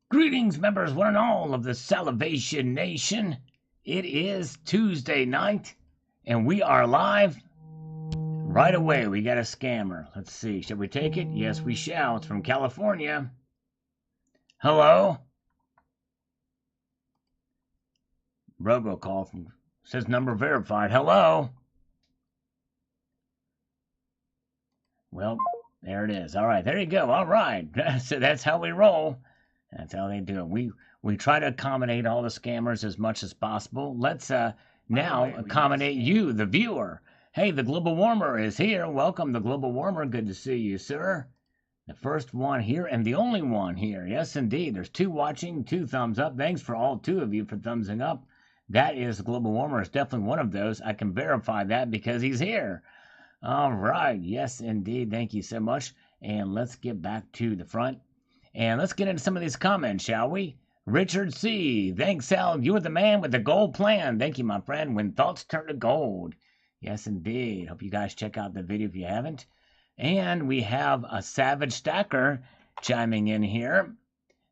Greetings, members, one and all of the Salivation Nation. It is Tuesday night, and we are live. Right away, we got a scammer. Let's see, shall we take it? Yes, we shall. It's from California. Hello? Robocall from says number verified. Hello? Well, there it is. All right, there you go. All right. So that's how we roll. That's how they do it. We try to accommodate all the scammers as much as possible. Let's now accommodate you, the viewer. Hey, the global warmer is here. Welcome, the global warmer. Good to see you, sir. The first one here and the only one here. Yes, indeed. There's two watching, two thumbs up. Thanks for all two of you for thumbsing up. That is the global warmer. Is definitely one of those. I can verify that because he's here. All right. Yes, indeed. Thank you so much. And let's get back to the front. And let's get into some of these comments, shall we? Richard C. Thanks, Sal. You're the man with the gold plan. Thank you, my friend. When thoughts turn to gold. Yes, indeed. Hope you guys check out the video if you haven't. And we have a Savage Stacker chiming in here.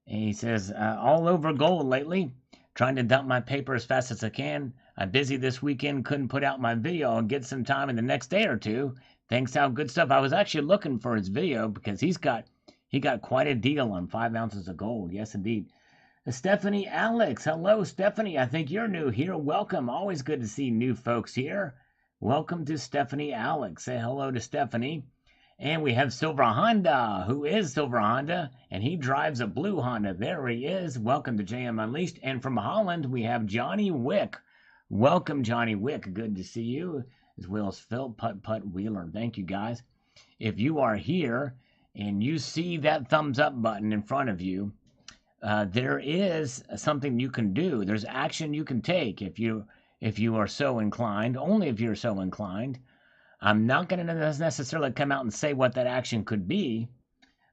And he says, all over gold lately. Trying to dump my paper as fast as I can. I'm busy this weekend. Couldn't put out my video. I'll get some time in the next day or two. Thanks, Sal. Good stuff. I was actually looking for his video because he got quite a deal on 5 ounces of gold. Yes, indeed. Stephanie Alex. Hello, Stephanie. I think you're new here. Welcome. Always good to see new folks here. Welcome to Stephanie Alex. Say hello to Stephanie. And we have Silver Honda. Who is Silver Honda? And he drives a blue Honda. There he is. Welcome to JM Unleashed. And from Holland, we have Johnny Wick. Welcome, Johnny Wick. Good to see you. As well as Phil Putt Wheeler. Thank you, guys. If you are here and you see that thumbs up button in front of you, there is something you can do. There's action you can take if you are so inclined, only if you're so inclined. I'm not going to necessarily come out and say what that action could be,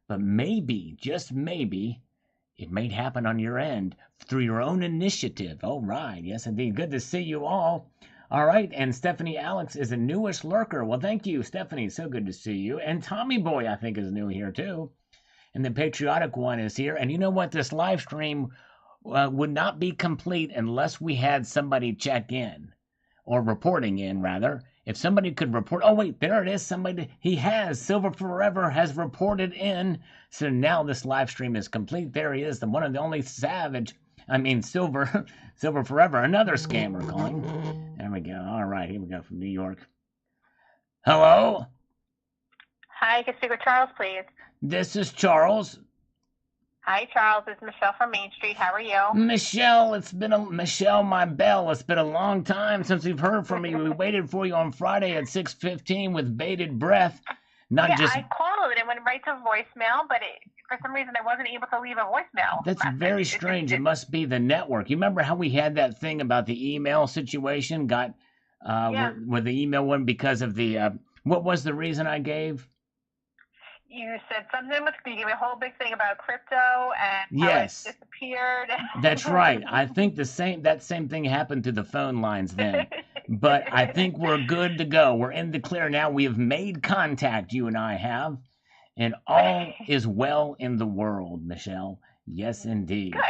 but maybe, just maybe, it may happen on your end through your own initiative. All right. Yes, indeed. Good to see you all. All right, and Stephanie Alex is a newish lurker. Well, thank you, Stephanie. So good to see you. And Tommy Boy, I think, is new here, too. And the Patriotic One is here. And you know what? This live stream would not be complete unless we had somebody check in. Or reporting in, rather. If somebody could report... Oh, wait, there it is. Somebody... He has. Silver Forever has reported in. So now this live stream is complete. There he is, the one and the only Savage... Silver Forever, another scammer calling. There we go. All right, here we go from New York. Hello? Hi, can I speak with Charles, please? This is Charles. Hi, Charles. It's Michelle from Main Street. How are you? Michelle, Michelle, my belle. It's been a long time since we've heard from you. We waited for you on Friday at 6:15 with bated breath. I called and it went right to voicemail, but for some reason I wasn't able to leave a voicemail. That's very strange. It must be the network. You remember how we had that thing about the email situation? Where the email went because of the what was the reason I gave? You said something you gave me a whole big thing about crypto and how it disappeared. That's right. I think that same thing happened to the phone lines then. But I think we're good to go. We're in the clear now. We have made contact, you and I have. And all is well in the world, Michelle. Yes, indeed. Good.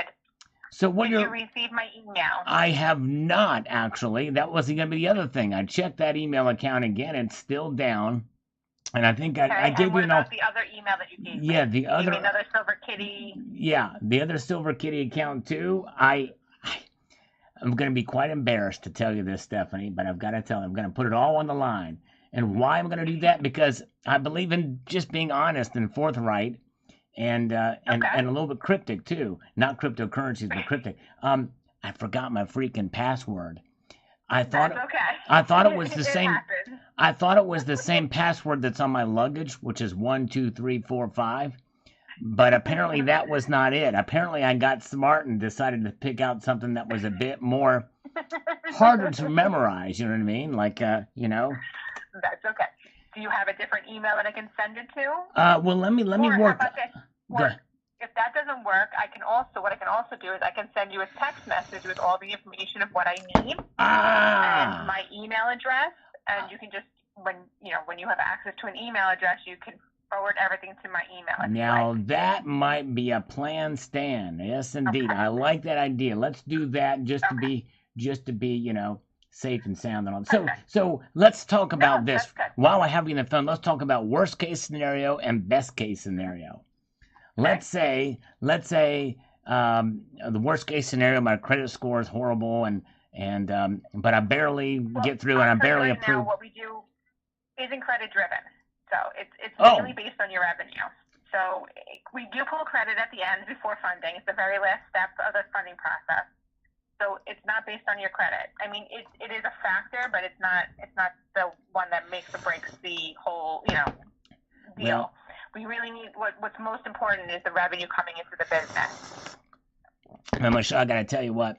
So Did you receive my email? I have not, actually. That wasn't going to be the other thing. I checked that email account again. It's still down. And I think I gave you the other email that you gave me? Yeah, the other... another Silver Kitty? Yeah, the other Silver Kitty account, too. I'm going to be quite embarrassed to tell you this, Stephanie, but I've got to tell you, I'm going to put it all on the line. And why I'm going to do that? Because I believe in just being honest and forthright and a little bit cryptic, too. Not cryptocurrencies, but cryptic. I forgot my freaking password. I thought it was the same. I thought it was the same password that's on my luggage, which is 12345. But apparently that was not it. Apparently I got smart and decided to pick out something that was a bit more harder to memorize. You know what I mean? Like you know. That's okay. Do you have a different email that I can send it to? Well, let me work. Go ahead. If that doesn't work, what I can also do is I can send you a text message with all the information of what I need and my email address, and you can just when you have access to an email address, you can forward everything to my email. Now that might be a plan, Stan. Yes, indeed. Okay. I like that idea. Let's do that just to Okay. be, safe and sound and all. So let's talk about this. That's good. While I have you on the phone, let's talk about worst case scenario and best case scenario. Let's say the worst case scenario, my credit score is horrible but I barely get through and I barely right approve. Now, what we do isn't credit driven. So it's mainly based on your revenue. So we do pull credit at the end before funding. It's the very last step of the funding process. So it's not based on your credit. I mean, it is a factor, but it's not the one that makes or breaks the whole, deal. Well, we really need what's most important is the revenue coming into the business. Now, Michelle, I gotta tell you what,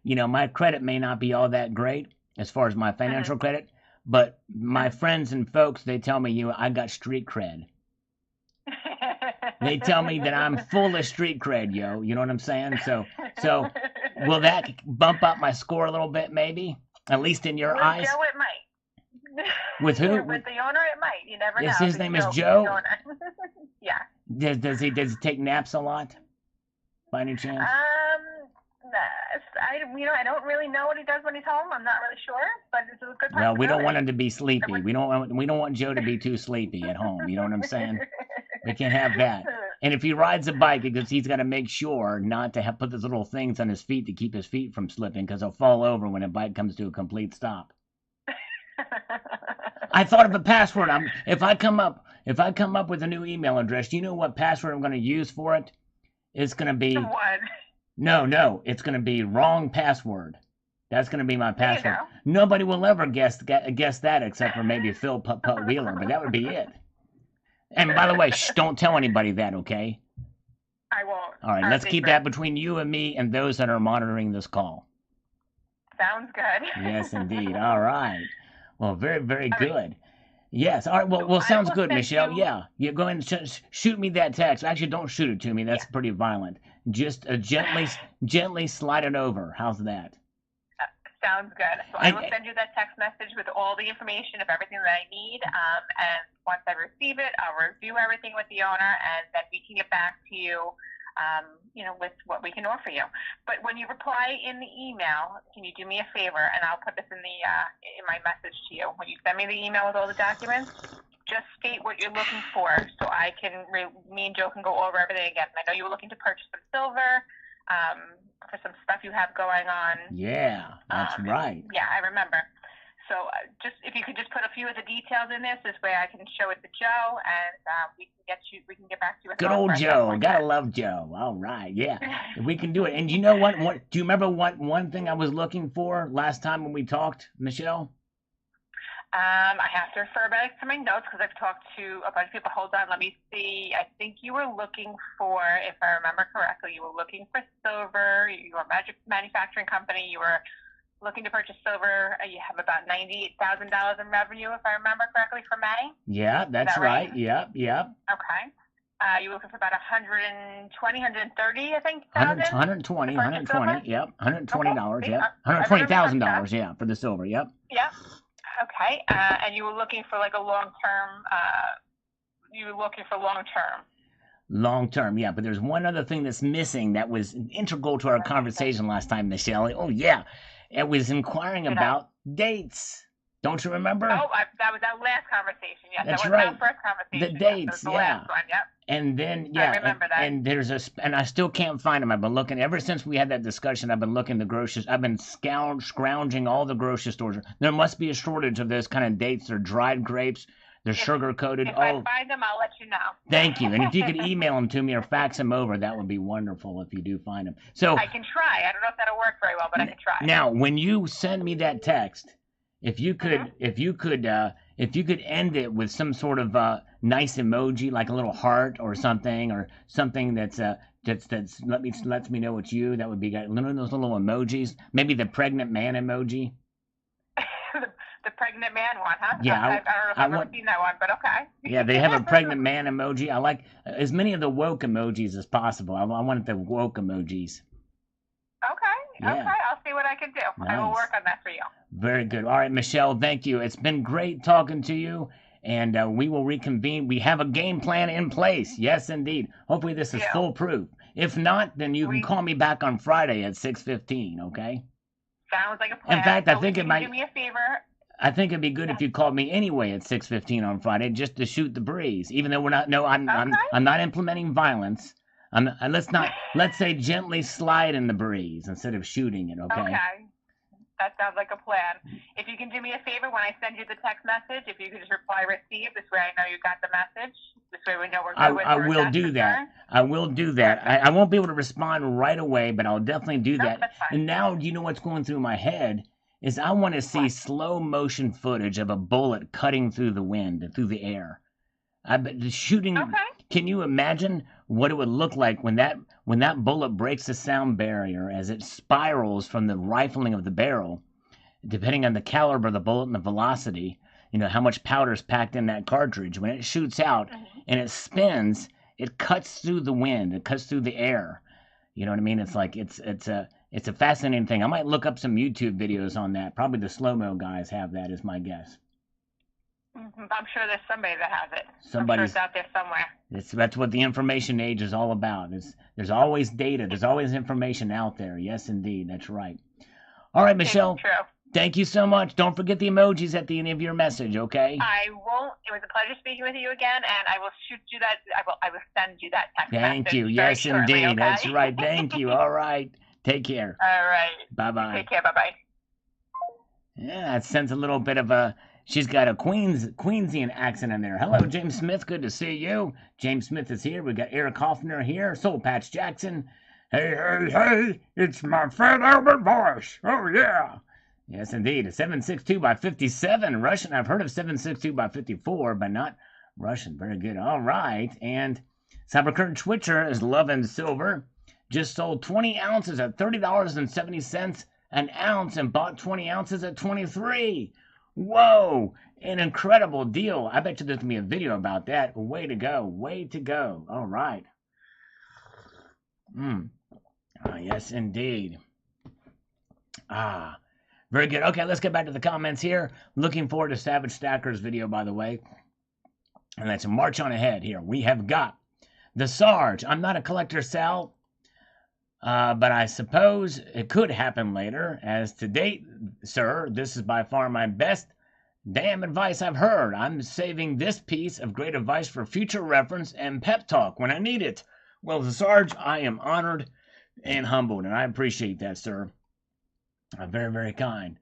my credit may not be all that great as far as my financial credit, but my friends and folks, they tell me I got street cred. They tell me that I'm full of street cred, yo. You know what I'm saying? So will that bump up my score a little bit, maybe? At least in your eyes? With Joe, it might. With who? With the owner, it might. You never know. His name is Joe? Yeah. Does he take naps a lot? By any chance? I don't really know what he does when he's home. I'm not really sure, but it's a good possibility. Well, we don't want him to be sleepy. We don't want Joe to be too sleepy at home. You know what I'm saying? We can't have that. And if he rides a bike, because he's got to make sure not to put those little things on his feet to keep his feet from slipping, because he'll fall over when a bike comes to a complete stop. I thought of a password. If I come up with a new email address, do you know what password I'm going to use for it? It's going to be what? No, it's going to be wrong password. That's going to be my password. Nobody will ever guess that except for maybe Phil Putt Wheeler, but that would be it. And by the way, don't tell anybody that, okay? I won't. All right, let's keep that between you and me and those that are monitoring this call. Sounds good. Yes, indeed. All right. Well, very, very good. Yes. All right. Well, sounds good, Michelle. Yeah. Go ahead and shoot me that text. Actually, don't shoot it to me. That's pretty violent. Just gently slide it over. How's that? Sounds good. So I will send you that text message with all the information of everything that I need. And once I receive it, I'll review everything with the owner, and then we can get back to you, with what we can offer you. But when you reply in the email, can you do me a favor? And I'll put this in my message to you. When you send me the email with all the documents, just state what you're looking for, so me and Joe can go over everything again. I know you were looking to purchase some silver. For some stuff you have going on. Yeah, that's right. Yeah, I remember. So if you could just put a few of the details in this way I can show it to Joe, and we can get back to you. Good old Joe. Gotta love Joe. All right, yeah. We can do it. And you know what? Do you remember one thing I was looking for last time when we talked, Michelle? I have to refer back to my notes because I've talked to a bunch of people. Hold on, let me see. I think you were looking for, if I remember correctly, you were looking for silver. You were a magic manufacturing company. You were looking to purchase silver. You have about $98,000 in revenue, if I remember correctly, for May. Yeah, that's right. Yep. Okay. You were looking for about 120, 130, I think. 120. Yep. $120. Yep. $120,000. Yeah, for the silver. Yep. Yeah. Okay, and you were looking for like a long-term, Long-term, yeah, but there's one other thing that's missing that was integral to our conversation last time, Michelle. Oh, yeah, it was inquiring about dates. Don't you remember? Oh, that was our last conversation, yes. That's that was right. Our first conversation. The dates, the last one, yep. And then, I remember that. And I still can't find them. I've been looking ever since we had that discussion. I've been looking I've been scrounging all the grocery stores. There must be a shortage of those kind of dates. They're dried grapes. They're sugar coated. If I find them, I'll let you know. Thank you. And if you could email them to me or fax them over, that would be wonderful. If you do find them, so I can try. I don't know if that'll work very well, but I can try. Now, when you send me that text, if you could end it with some sort of nice emoji, like a little heart or something that's lets me know it's you. That would be good. Those little emojis. Maybe the pregnant man emoji. The pregnant man one, huh? Yeah, I don't know if I've ever seen that one, but okay. Yeah, they have a pregnant man emoji. I like as many of the woke emojis as possible. I wanted the woke emojis. Okay, yeah. Okay, I'll see what I can do. Nice. I will work on that for you. Very good. All right, Michelle, thank you. It's been great talking to you, and we will reconvene. We have a game plan in place. Yes, indeed. Hopefully this is foolproof. If not, then you can call me back on Friday at 6:15. Okay. Sounds like a plan. In fact, I think it might do me a favor. I think it'd be good if you called me anyway at 6:15 on Friday, just to shoot the breeze. Even though we're not, no, I'm not implementing violence. Let's say gently slide in the breeze instead of shooting it. Okay. Okay. That sounds like a plan. If you can do me a favor when I send you the text message, if you could just reply receive, this way I know you got the message. This way we know we're good with I will do that. I will do that. I won't be able to respond right away, but I'll definitely do that. That's fine. And now, you know what's going through my head is I want to see slow motion footage of a bullet cutting through the wind, through the air. I bet the shooting. Okay. Can you imagine what it would look like when that bullet breaks the sound barrier as it spirals from the rifling of the barrel, depending on the caliber of the bullet and the velocity, you know, how much powder is packed in that cartridge. When it shoots out and it spins, it cuts through the wind, it cuts through the air. You know what I mean? It's like it's a fascinating thing. I might look up some YouTube videos on that. Probably the slow-mo guys have that, is my guess. I'm sure there's somebody that has it. Somebody's, I'm sure it's out there somewhere. That's what the information age is all about. There's always data. There's always information out there. Yes, indeed. That's right. All right, Michelle. True. Thank you so much. Don't forget the emojis at the end of your message, okay? I won't. It was a pleasure speaking with you again, and I will shoot you that. I will send you that text message. Thank you. Yes, shortly, indeed. okay? That's right. Thank you. All right. Take care. All right. Bye-bye. Take care. Bye-bye. Yeah, it sends a little bit of a... She's got a Queensian accent in there. Hello, James Smith. Good to see you. James Smith is here. We got Eric Hoffner here. Soul Patch Jackson. Hey, hey, hey. It's my Fat Albert voice. Oh, yeah. Yes, indeed. A 762 by 57 Russian. I've heard of 762 by 54, but not Russian. Very good. All right. And Cybercurrent Twitcher is loving silver. Just sold 20 ounces at $30.70 an ounce and bought 20 ounces at $23. Whoa, an incredible deal. I bet you there's going to be a video about that. Way to go. Way to go. All right. Yes, indeed. Very good. Okay, let's get back to the comments here. Looking forward to Savage Stacker's video, by the way. And let's march on ahead here. We have got the Sarge. I'm not a collector, Sal. But I suppose it could happen later. As to date, sir, this is by far my best damn advice I've heard. I'm saving this piece of great advice for future reference and pep talk when I need it. Well, Sarge, I am honored and humbled, and I appreciate that, sir. Very, very kind.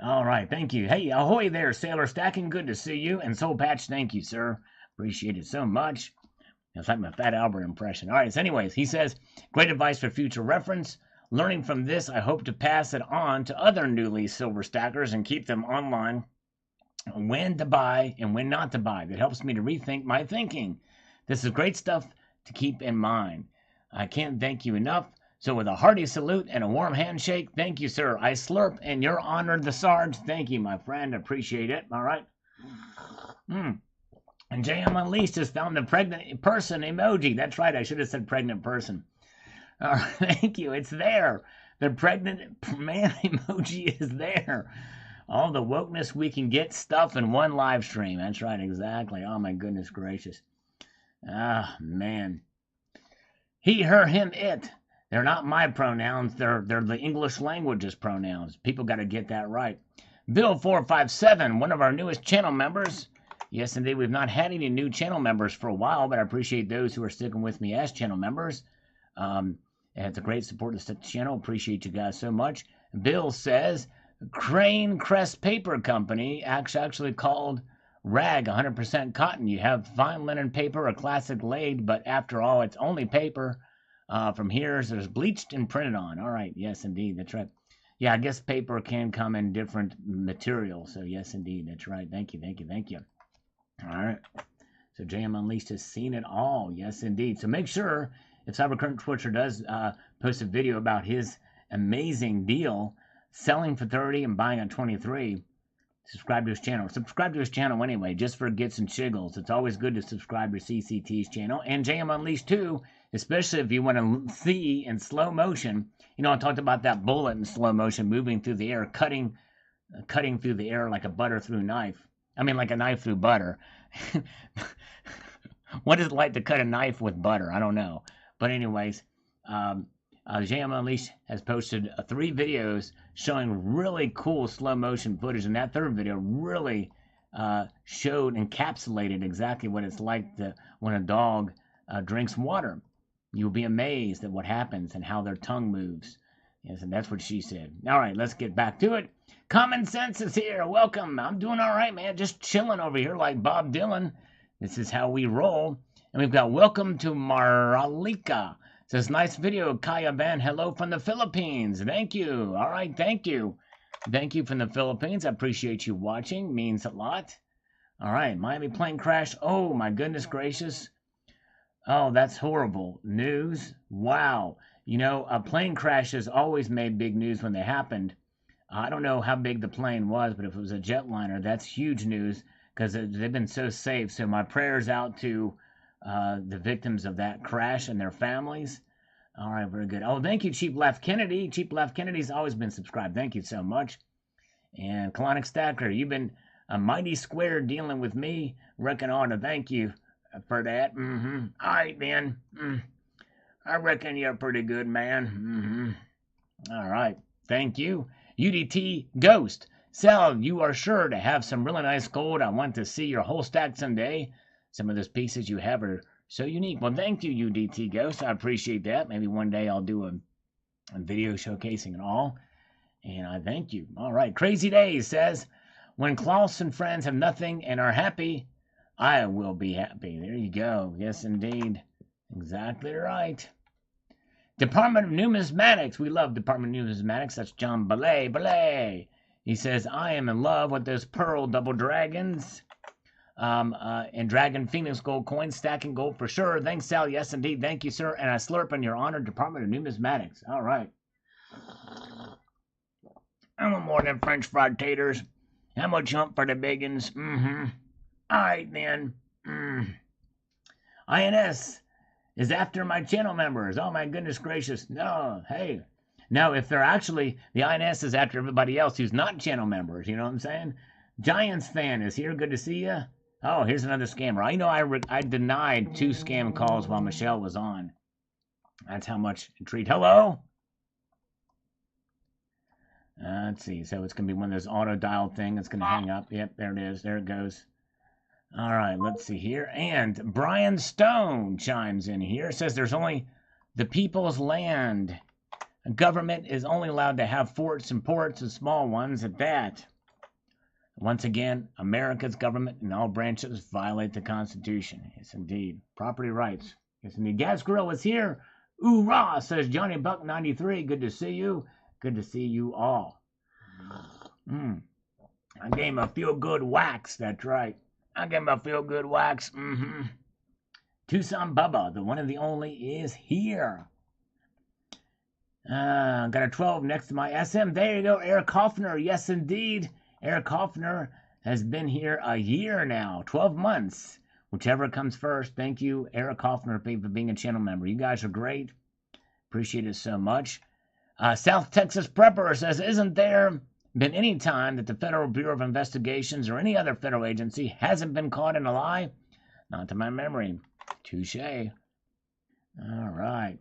All right, thank you. Hey, ahoy there, Sailor Stacking. Good to see you. And Soul Patch, thank you, sir. Appreciate it so much. It's like my Fat Albert impression. All right, so anyways, he says, great advice for future reference. Learning from this, I hope to pass it on to other newly silver stackers and keep them online when to buy and when not to buy. That helps me to rethink my thinking. This is great stuff to keep in mind. I can't thank you enough. So with a hearty salute and a warm handshake, thank you, sir. I slurp and you're honored, the Sarge. Thank you, my friend. Appreciate it. All right. And JM Unleashed has found the pregnant person emoji. That's right. I should have said pregnant person. Thank you. It's there. The pregnant man emoji is there. All the wokeness we can get stuff in one live stream. That's right. Exactly. Oh, my goodness gracious. Man. He, her, him, it. They're not my pronouns. They're the English language's pronouns. People got to get that right. Bill457, one of our newest channel members. Yes, indeed, we've not had any new channel members for a while, but I appreciate those who are sticking with me as channel members. It's a great support to the channel. Appreciate you guys so much. Bill says, Crane Crest Paper Company, actually called Rag 100% cotton. You have fine linen paper, a classic laid, but after all, it's only paper. From here, there's bleached and printed on. All right, yes, indeed, that's right. Yeah, I guess paper can come in different materials. So yes, indeed, that's right. Thank you, thank you, thank you. All right. So JM Unleashed has seen it all. Yes, indeed. So make sure if Cybercurrent Twitcher does post a video about his amazing deal, selling for 30 and buying at 23, subscribe to his channel. Subscribe to his channel anyway, just for gits and shiggles. It's always good to subscribe to CCT's channel. And JM Unleashed too, especially if you want to see in slow motion. You know, I talked about that bullet in slow motion moving through the air, cutting through the air like a butter through knife. I mean, like a knife through butter. What is it like to cut a knife with butter? I don't know. But anyways, JM Unleashed has posted 3 videos showing really cool slow motion footage, and that third video really encapsulated exactly what it's like when a dog drinks water. You'll be amazed at what happens and how their tongue moves. Yes, and that's what she said. All right, let's get back to it. Common Sense is here. Welcome. I'm doing all right, man. Just chilling over here like Bob Dylan. This is how we roll. And we've got welcome to Maralika. It says, nice video, Kaya Van. Hello from the Philippines. Thank you. All right, thank you. Thank you from the Philippines. I appreciate you watching. Means a lot. All right, Miami plane crash. Oh, my goodness gracious. Oh, that's horrible news. Wow. You know, plane crashes always made big news when they happened. I don't know how big the plane was, but if it was a jetliner, that's huge news because they've been so safe. So my prayers out to the victims of that crash and their families. All right, very good. Oh, thank you, Cheap Left Kennedy. Cheap Left Kennedy's always been subscribed. Thank you so much. And Colonic Stacker, you've been a mighty square dealing with me. Reckon I ought to thank you for that. All right, then. I reckon you're pretty good, man. All right. Thank you. UDT Ghost. Sal, you are sure to have some really nice gold. I want to see your whole stack someday. Some of those pieces you have are so unique. Well, thank you, UDT Ghost. I appreciate that. Maybe one day I'll do a video showcasing it all. And I thank you. All right. Crazy Days says, when Klaus and friends have nothing and are happy, I will be happy. There you go. Yes, indeed. Exactly right. Department of Numismatics. We love Department of Numismatics. That's John Belay. He says, I am in love with those pearl double dragons. And Dragon Phoenix gold coins, stacking gold for sure. Thanks, Sal. Yes, indeed. Thank you, sir. And I slurp on your honor, Department of Numismatics. All right. I want more than French fried taters. How much hump for the biggins? All right, then. INS is after my channel members. Oh, my goodness gracious. No, hey. Now, if they're actually, the INS is after everybody else who's not channel members. You know what I'm saying? Giants fan is here. Good to see you. Oh, here's another scammer. I know I denied 2 scam calls while Michelle was on. That's how much intrigued. Hello? Let's see. So it's going to be one of those auto dial thing. It's going to hang up. Yep, there it is. There it goes. All right, let's see here. And Brian Stone chimes in here. Says there's only the people's land. A government is only allowed to have forts and ports and small ones at that. Once again, America's government and all branches violate the Constitution. Yes, indeed. Property rights. Yes, indeed. Gas Grill is here. Oorah, says Johnny Buck 93. Good to see you. Good to see you all. I gave him a feel-good wax. That's right. I gave him a feel-good wax. Tucson Bubba, the one and the only, is here. Got a 12 next to my SM. There you go, Eric Hoffner. Yes, indeed. Eric Hoffner has been here a year now. 12 months. Whichever comes first. Thank you, Eric Hoffner, for being a channel member. You guys are great. Appreciate it so much. South Texas Prepper says, isn't there been any time that the Federal Bureau of Investigations or any other federal agency hasn't been caught in a lie? Not to my memory. Touche. All right.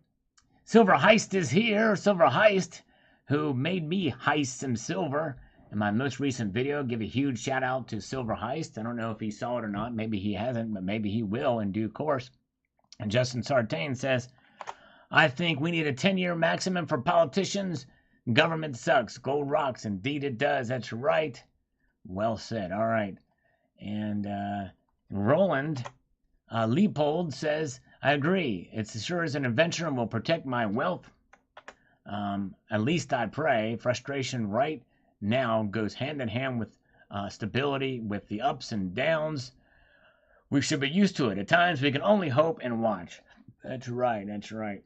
Silver Heist is here. Silver Heist, who made me heist some silver in my most recent video. Give a huge shout out to Silver Heist. I don't know if he saw it or not. Maybe he hasn't, but maybe he will in due course. And Justin Sartain says, I think we need a 10-year maximum for politicians. Government sucks. Gold rocks. Indeed it does. That's right. Well said. All right. And Roland Leopold says, I agree. It's sure as an adventure and will protect my wealth. At least I pray. Frustration right now goes hand in hand with stability, with the ups and downs. We should be used to it. At times we can only hope and watch. That's right. That's right.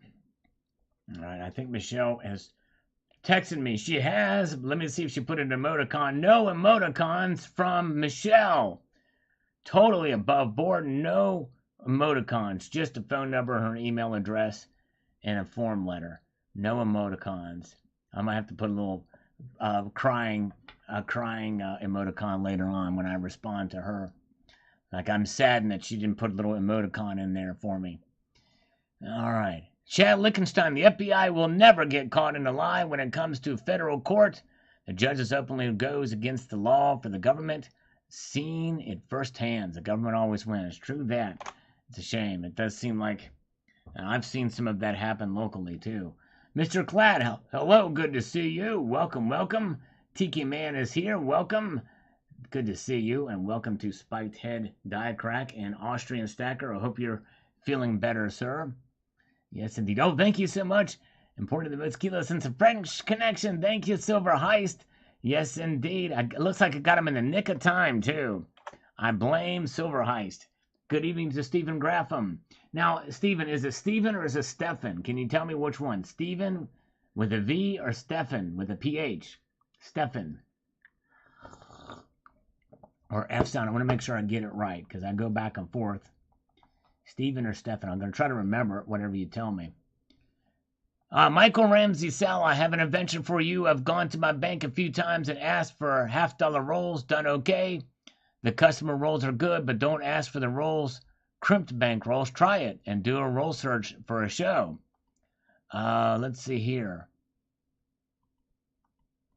All right. I think Michelle has texted me. She has. Let me see if she put an emoticon. No emoticons from Michelle. Totally above board. No emoticons. Just a phone number, her email address, and a form letter. No emoticons. I might have to put a little crying emoticon later on when I respond to her. Like, I'm saddened that she didn't put a little emoticon in there for me. All right. Chad Lichtenstein, the FBI will never get caught in a lie when it comes to federal court. The judges openly goes against the law for the government. Seen it firsthand. The government always wins. True that. It's a shame. It does seem like I've seen some of that happen locally, too. Mr. Clad, hello. Good to see you. Welcome, welcome. Tiki Man is here. Welcome. Good to see you, and welcome to Spiked Head Diacrack and Austrian Stacker. I hope you're feeling better, sir. Yes, indeed. Oh, thank you so much. Important to the most kilo since a French connection. Thank you, Silver Heist. Yes, indeed. It looks like I got him in the nick of time, too. I blame Silver Heist. Good evening to Stephen Graffam. Now, Stephen, is it Stephen or is it Stefan? Can you tell me which one? Stephen with a V or Stefan with a PH? Stefan. Or F sound. I want to make sure I get it right because I go back and forth. Stephen or Stefan. I'm going to try to remember it, whatever you tell me. Michael Ramsey, Sal, I have an invention for you. I've gone to my bank a few times and asked for $50 rolls. Done okay. The customer rolls are good, but don't ask for the rolls. Crimped bank rolls. Try it and do a roll search for a show. Let's see here.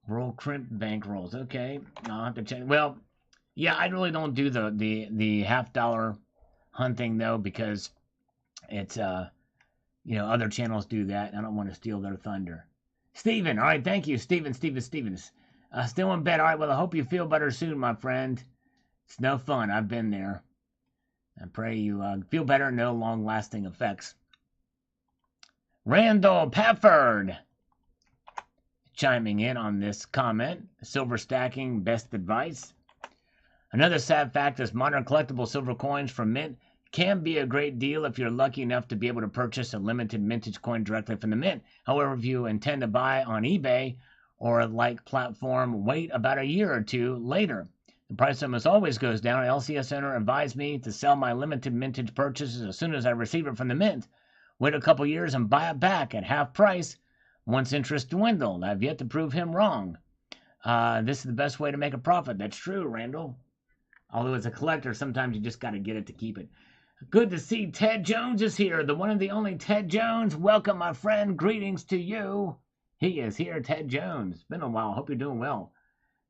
Roll crimped bank rolls. Okay. I'll have to check. Well, yeah, I really don't do the $50 hunting though, because it's other channels do that. I don't want to steal their thunder. Steven, all right, thank you, Stevens. Still in bed. All right, well, I hope you feel better soon, my friend. It's no fun. I've been there. I pray you feel better. No long-lasting effects. Randall Pafford chiming in on this comment. Silver stacking, best advice. Another sad fact is modern collectible silver coins from Mint can be a great deal if you're lucky enough to be able to purchase a limited mintage coin directly from the Mint. However, if you intend to buy on eBay or a like platform, wait about a year or two later. The price almost always goes down. An LCS owner advised me to sell my limited mintage purchases as soon as I receive it from the Mint. Wait a couple years and buy it back at half price once interest dwindled. I've yet to prove him wrong. This is the best way to make a profit. That's true, Randall. Although as a collector, sometimes you just got to get it to keep it. Good to see Ted Jones is here. The one and the only Ted Jones. Welcome, my friend. Greetings to you. He is here, Ted Jones. Been a while. Hope you're doing well.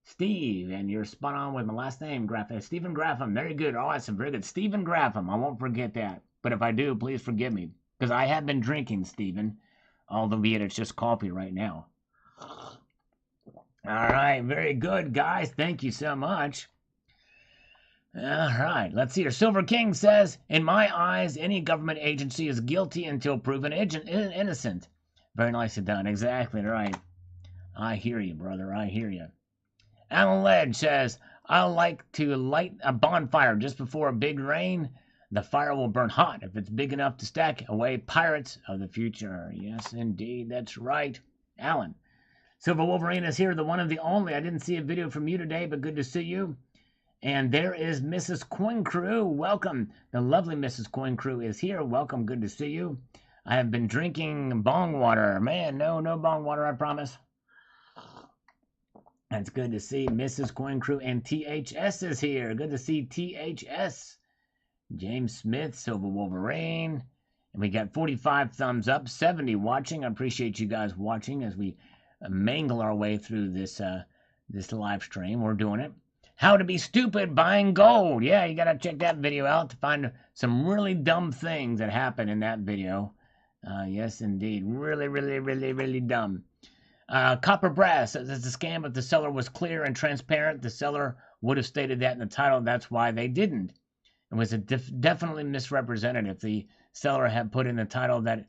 Steve, and you're spot on with my last name, Graffam. Stephen Graffam. Very good. Oh, that's very good. Stephen Graffam. I won't forget that. But if I do, please forgive me. Because I have been drinking, Stephen. Albeit it's just coffee right now. All right. Very good, guys. Thank you so much. All right, let's see here. Silver King says, in my eyes, any government agency is guilty until proven innocent. Very nicely done. Exactly right. I hear you, brother. I hear you. Alan Ledge says, I like to light a bonfire just before a big rain. The fire will burn hot if it's big enough to stack away pirates of the future. Yes, indeed. That's right. Alan. Silver Wolverine is here, the one and the only. I didn't see a video from you today, but good to see you. And there is Mrs. Coin Crew. Welcome. The lovely Mrs. Coin Crew is here. Welcome. Good to see you. I have been drinking bong water. Man, no bong water, I promise. That's good to see Mrs. Coin Crew. And THS is here. Good to see THS. James Smith, Silver Wolverine. And we got 45 thumbs up, 70 watching. I appreciate you guys watching as we mangle our way through this live stream. We're doing it. How to be stupid buying gold. Yeah, you got to check that video out to find some really dumb things that happen in that video. Yes, indeed. Really dumb. Copper Brass says it's a scam. If the seller was clear and transparent, the seller would have stated that in the title. That's why they didn't. It was definitely misrepresented. If the seller had put in the title that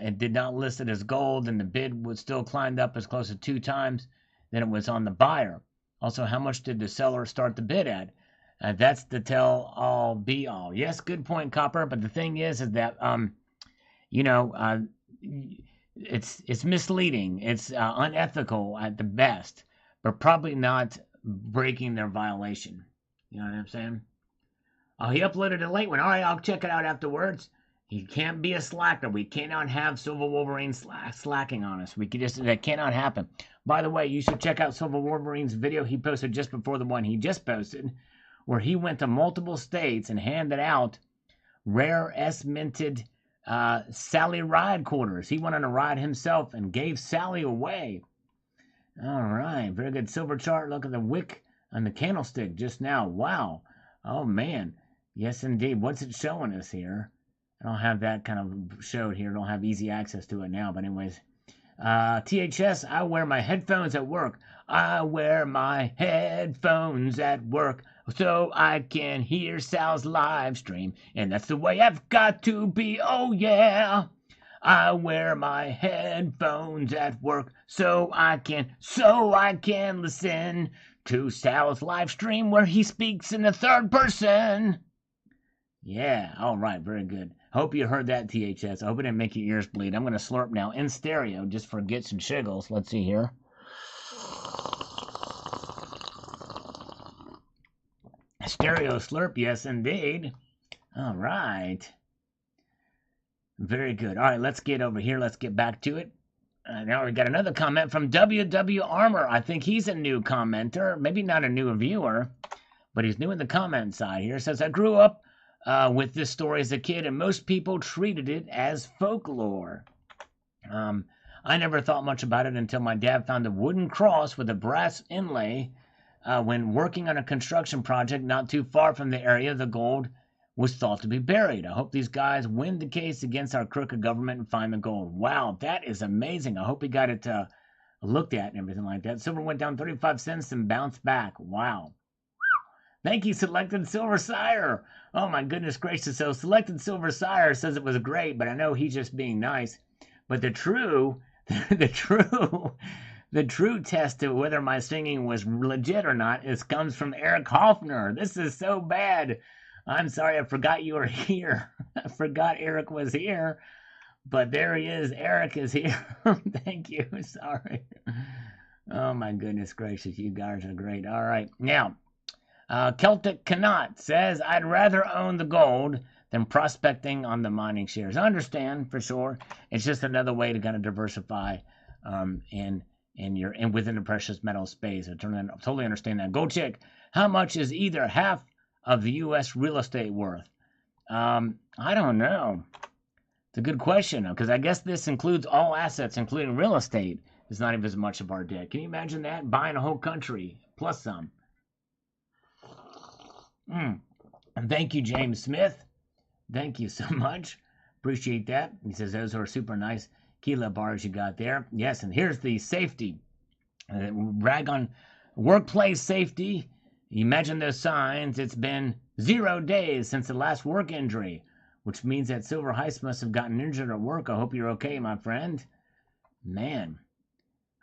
it did not list it as gold and the bid would still climbed up as close to 2 times, then it was on the buyer. Also, how much did the seller start the bid at? That's the tell-all, be-all. Yes, good point, Copper. But the thing is that, it's misleading. It's unethical at the best, but probably not breaking their violation. You know what I'm saying? Oh, he uploaded a late one. All right, I'll check it out afterwards. He can't be a slacker. We cannot have Silver Wolverine slacking on us. That cannot happen. By the way, you should check out Silver Wolverine's video he posted just before the one he just posted, where he went to multiple states and handed out rare minted Sally ride quarters. He went on a ride himself and gave Sally away. All right, very good. Silver chart. Look at the wick on the candlestick just now. Wow. Oh man. Yes, indeed. What's it showing us here? I don't have that kind of showed here. I don't have easy access to it now. But anyways, THS, I wear my headphones at work. I wear my headphones at work so I can hear Sal's live stream. And that's the way I've got to be. Oh, yeah. I wear my headphones at work so I can listen to Sal's live stream where he speaks in the third person. Yeah, all right, very good. Hope you heard that, THS. I hope it didn't make your ears bleed. I'm going to slurp now in stereo just for gets and shiggles. Let's see here. Stereo slurp, yes, indeed. All right. Very good. All right, let's get over here. Let's get back to it. Now we got another comment from WW Armor. I think he's a new commenter. Maybe not a new viewer, but he's new in the comment side here. It says, I grew up with this story as a kid, and most people treated it as folklore. I never thought much about it until my dad found a wooden cross with a brass inlay when working on a construction project not too far from the area the gold was thought to be buried. I hope these guys win the case against our crooked government and find the gold. Wow, that is amazing. I hope he got it looked at and everything like that. Silver went down 35 cents and bounced back. Wow. Thank you, Selected Silver Sire. Oh, my goodness gracious. So Selected Silver Sire says it was great, but I know he's just being nice. But the true test to whether my singing was legit or not comes from Eric Hoffner. This is so bad. I'm sorry, I forgot you were here. I forgot Eric was here. But there he is. Eric is here. Thank you. Sorry. Oh, my goodness gracious. You guys are great. All right. Now, Celtic Cannot says, I'd rather own the gold than prospecting on the mining shares. I understand, for sure. It's just another way to kind of diversify within the precious metal space. I totally understand that. Gold Chick, how much is either half of the U.S. real estate worth? I don't know. It's a good question, because I guess this includes all assets, including real estate. It's not even as much of our debt. Can you imagine that? Buying a whole country, plus some. And thank you, James Smith. Thank you so much. Appreciate that. He says those are super nice Kila bars you got there. Yes, and here's the safety. Rag on workplace safety. Imagine those signs. It's been 0 days since the last work injury, which means that Silver Heist must have gotten injured at work. I hope you're okay, my friend. Man,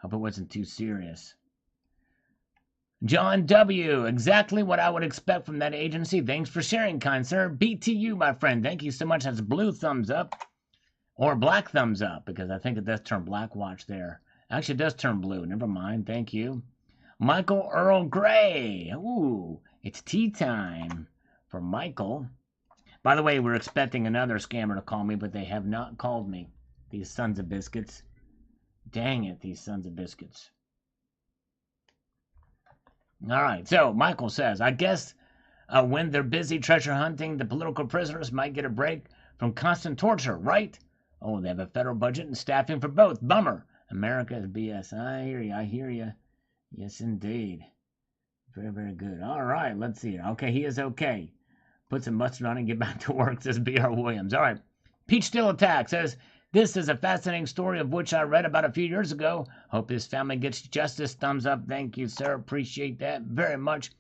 hope it wasn't too serious. John W., exactly what I would expect from that agency. Thanks for sharing, kind sir. BTU, my friend. Thank you so much. That's blue thumbs up. Or black thumbs up, because I think it does turn black watch there. Actually, it does turn blue. Never mind. Thank you. Michael Earl Grey. Ooh, it's tea time for Michael. By the way, we're expecting another scammer to call me, but they have not called me. These sons of biscuits. Dang it, these sons of biscuits. All right, so Michael says, I guess when they're busy treasure hunting, the political prisoners might get a break from constant torture, right? Oh, they have a federal budget and staffing for both. Bummer. America is BS. I hear you. Yes, indeed. Very, very good. All right, let's see. Okay, he is okay. Put some mustard on and get back to work, says B.R. Williams. All right. Peach Still Attack says, this is a fascinating story of which I read about a few years ago. Hope his family gets justice. Thumbs up. Thank you, sir. Appreciate that very much.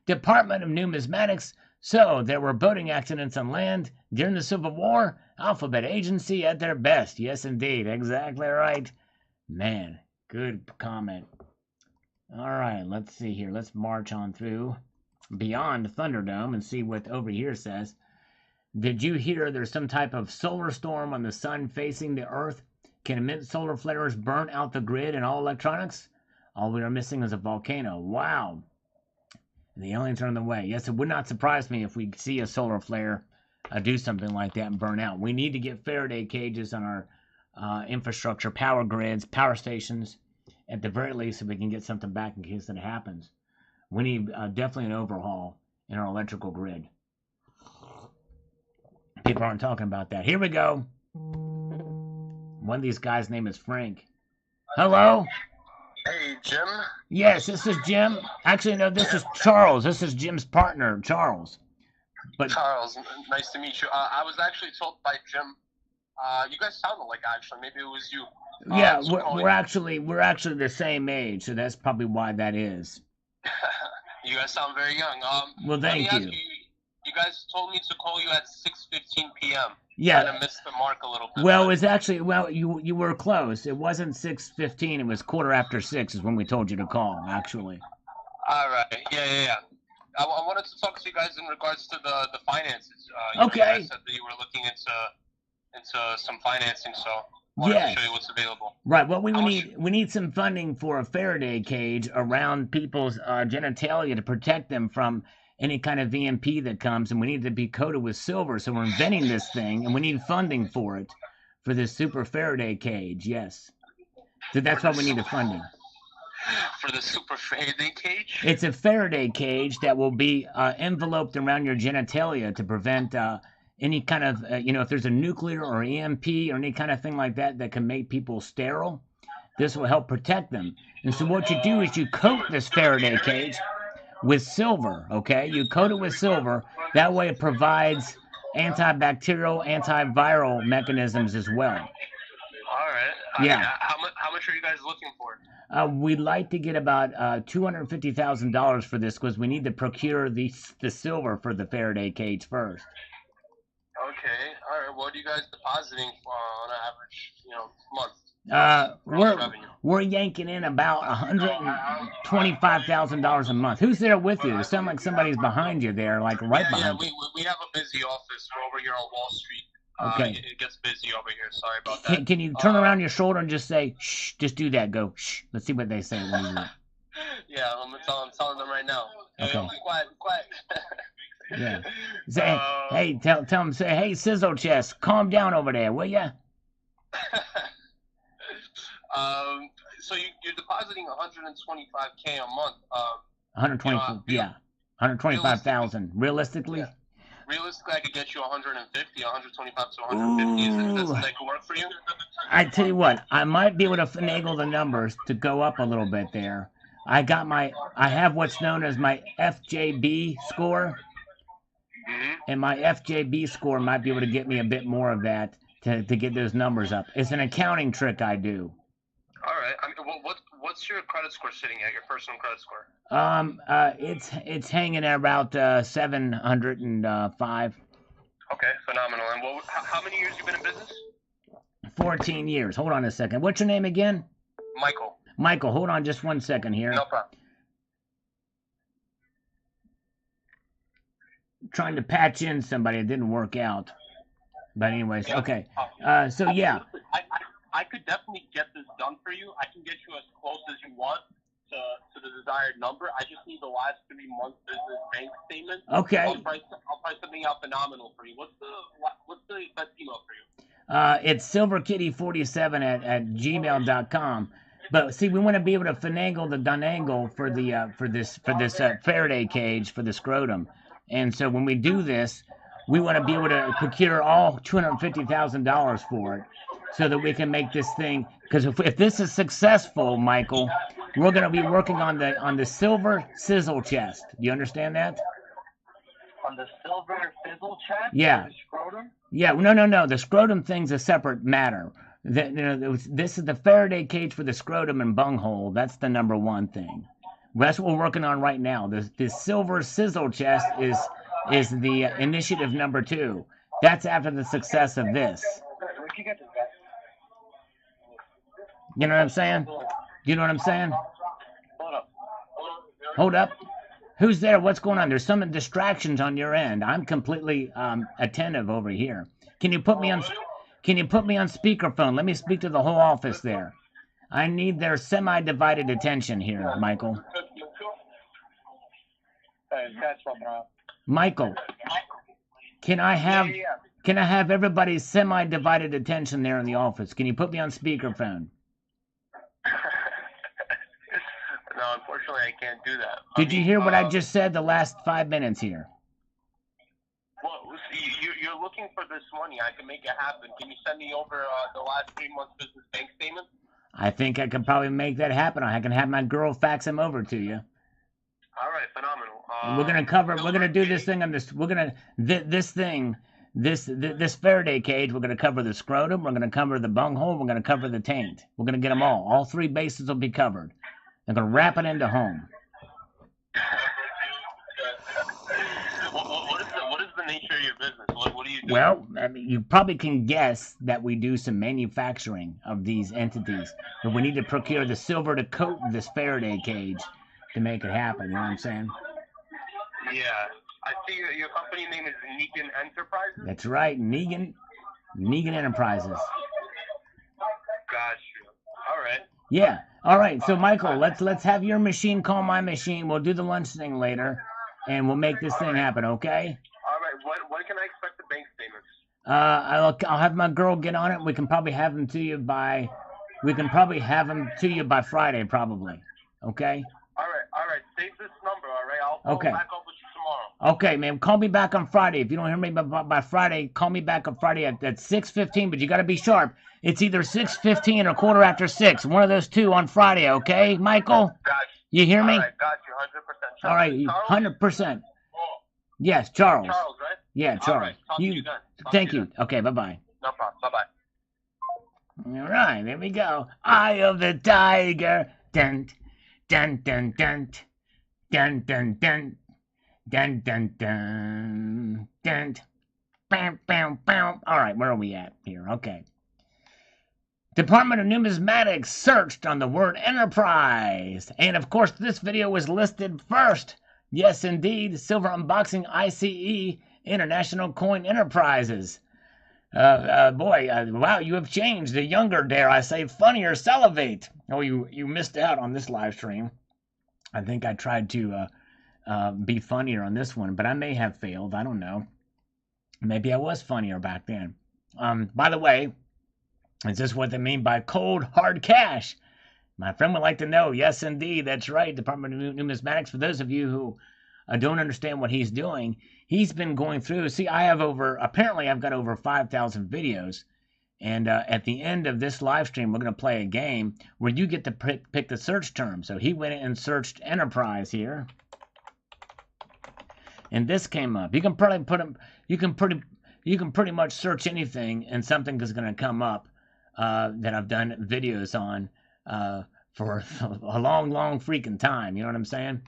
Department of Numismatics. So, there were boating accidents on land during the Civil War. Alphabet agency at their best. Yes, indeed. Exactly right. Man, good comment. All right, let's see here. Let's march on through beyond Thunderdome and see what over here says. Did you hear there's some type of solar storm on the sun facing the Earth? Can immense solar flares burn out the grid and all electronics? All we are missing is a volcano. Wow. And the aliens are on the way. Yes, it would not surprise me if we see a solar flare do something like that and burn out. We need to get Faraday cages on our infrastructure, power grids, power stations, at the very least, so we can get something back in case that happens. We need definitely an overhaul in our electrical grid. People aren't talking about that. Here we go. One of these guys' name is Frank. Hello? Hey, Jim? Yes, this is Jim. Actually, no, this is Charles. This is Jim's partner, Charles. But Charles, nice to meet you. I was actually told by Jim. You guys sound alike, actually. Maybe it was you. Yeah, we're actually the same age, so that's probably why that is. You guys sound very young. Well, thank you. You guys told me to call you at 6:15 p.m. Yeah. Kind of missed the mark a little bit. Well, it was actually, you were close. It wasn't 6:15. It was 6:15 is when we told you to call, actually. All right. Yeah. I wanted to talk to you guys in regards to the finances. Okay. You guys said that you were looking into some financing, so I wanted to show you what's available. Right. Well, we need some funding for a Faraday cage around people's genitalia to protect them from any kind of VMP that comes, and we need to be coated with silver. So we're inventing this thing, and we need funding for it, for this super Faraday cage. Yes. So that's why we need the funding. For the super Faraday cage? It's a Faraday cage that will be enveloped around your genitalia to prevent any kind of, if there's a nuclear or EMP or any kind of thing like that that can make people sterile. This will help protect them. And so what you do is you coat this Faraday cage with silver, okay? You coat it with silver. That way it provides antibacterial, antiviral mechanisms as well. All right. Yeah. How much are you guys looking for? We'd like to get about $250,000 for this because we need to procure the silver for the Faraday cage first. Okay. All right. What are you guys depositing for on an average, month? We're yanking in about $125,000 a month. Who's there with you? It sounds like somebody's behind you there, like right behind you. Yeah, we have a busy office. We're over here on Wall Street. Okay. It gets busy over here. Sorry about that. Can you turn around your shoulder and just say, shh, just do that. Go, shh. Let's see what they say when you do it. Yeah, I'm telling them right now. Okay. Be quiet. Yeah. Say, hey, tell them, say, hey, Sizzle Chest, calm down over there, will ya? So you're depositing $125K a month. 125,000. Realistically? Yeah. Realistically, I could get you 150, 125 to 150. Is that could work for you? I tell you what, I might be able to finagle the numbers to go up a little bit there. I have what's known as my FJB score. Mm-hmm. And my FJB score might be able to get me a bit more of that to get those numbers up. It's an accounting trick I do. All right. I mean, what's your credit score sitting at? Your personal credit score? It's hanging at about 705. Okay, phenomenal. And how many years you been in business? 14 years. Hold on a second. What's your name again? Michael. Michael, hold on just 1 second here. No problem. Trying to patch in somebody, it didn't work out. But anyways, okay. So yeah. I could definitely get this done for you. I can get you as close as you want to the desired number. I just need the last 3 months business bank statement. Okay. I'll price something out phenomenal for you. What's the best email for you? It's silverkitty47 at gmail.com. But see, we want to be able to finagle the Donangle for this Faraday cage for the scrotum. And so when we do this, we want to be able to procure all $250,000 for it, so that we can make this thing. Because if this is successful, Michael, we're going to be working on the silver sizzle chest. Do you understand that? On the silver sizzle chest? Yeah. The scrotum? Yeah. No. The scrotum thing's a separate matter. This is the Faraday cage for the scrotum and bunghole. That's the number one thing. That's what we're working on right now. The silver sizzle chest is the initiative number 2. That's after the success of this. You know what I'm saying? You know what I'm saying? Hold up. Who's there? What's going on? There's some distractions on your end. I'm completely attentive over here. Can you put me on speakerphone? Let me speak to the whole office there. I need their semi-divided attention here, Michael. Michael. Can I have Yeah. can I have everybody's semi-divided attention there in the office? Can you put me on speakerphone? No, unfortunately, I can't do that. Did you hear what I just said the last 5 minutes here? Well, you're looking for this money. I can make it happen. Can you send me over the last 3 months' business bank statement? I think I can probably make that happen. I can have my girl fax them over to you. All right, phenomenal. We're gonna cover. We're gonna do this thing on this. We're gonna this thing. This Faraday cage. We're gonna cover the scrotum. We're gonna cover the bunghole. We're gonna cover the taint. We're gonna get them all. All three bases will be covered. They're gonna wrap it into home. What is the nature of your business? What do you do? Well, I mean, you probably can guess that we do some manufacturing of these entities, but we need to procure the silver to coat this Faraday cage to make it happen. You know what I'm saying? Yeah. I see your company name is Negan Enterprises? That's right, Negan Enterprises. Got you. All right. Yeah. All right. So Michael, let's have your machine call my machine. We'll do the lunch thing later, and we'll make this thing happen. Okay? All right. When can I expect the bank statements? I'll have my girl get on it. We can probably have them to you by Friday, probably. Okay? All right. Save this number, all right? I'll follow back up with you tomorrow. Okay, man. Call me back on Friday. If you don't hear me by Friday, call me back on Friday at 6:15, but you got to be sharp. It's either 6:15 or 6:15. One of those two on Friday, okay, Michael? Got you. You hear me? All right, got you, 100%. All right, 100%. Yes, Charles. Charles, right? Yeah, Charles. All right, talk to you then. Thank you. Okay, bye-bye. No problem. Bye-bye. All right, there we go. Eye of the tiger. Dun, dun, dun, dun, dun, dun, dun, dun, dun, dun, dun. Bam, bam, bam. All right, where are we at here? Okay. Department of Numismatics searched on the word enterprise. And of course, this video was listed first. Yes, indeed. Silver Unboxing ICE International Coin Enterprises. Wow, you have changed. The younger, dare I say, funnier salivate. Oh, you missed out on this live stream. I think I tried to be funnier on this one, but I may have failed. I don't know. Maybe I was funnier back then. By the way, is this what they mean by cold, hard cash? My friend would like to know. Yes, indeed. That's right. Department of Numismatics. For those of you who don't understand what he's doing, he's been going through. See, apparently I've got over 5,000 videos. And at the end of this live stream, we're going to play a game where you get to pick the search term. So he went and searched enterprise here. And this came up. You can probably you can pretty much search anything and something is going to come up that I've done videos on for a long freaking time. You know what I'm saying?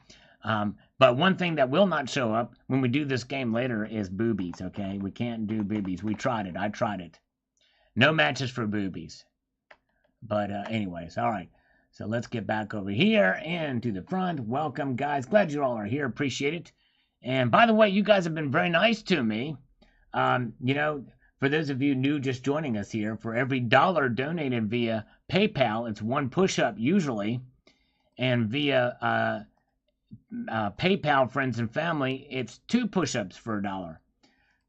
But one thing that will not show up when we do this game later is boobies, okay? We can't do boobies. We tried it. I tried it. No matches for boobies. But anyways, all right. So let's get back over here and to the front. Welcome, guys. Glad you all are here. Appreciate it. And by the way, you guys have been very nice to me. You know, for those of you new just joining us here, for every $1 donated via PayPal, it's one push-up usually. And via PayPal, friends and family, it's 2 push-ups for $1.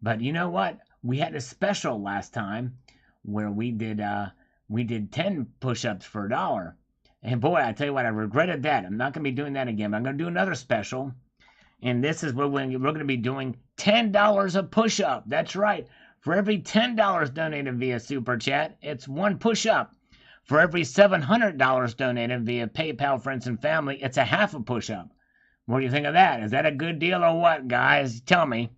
But you know what? We had a special last time where we did 10 push-ups for $1. And boy, I tell you what, I regretted that. I'm not going to be doing that again. But I'm going to do another special. And this is what we're going to be doing $10 a push-up. That's right. For every $10 donated via Super Chat, it's 1 push-up. For every $700 donated via PayPal, friends and family, it's a half a push-up. What do you think of that? Is that a good deal or what, guys? Tell me.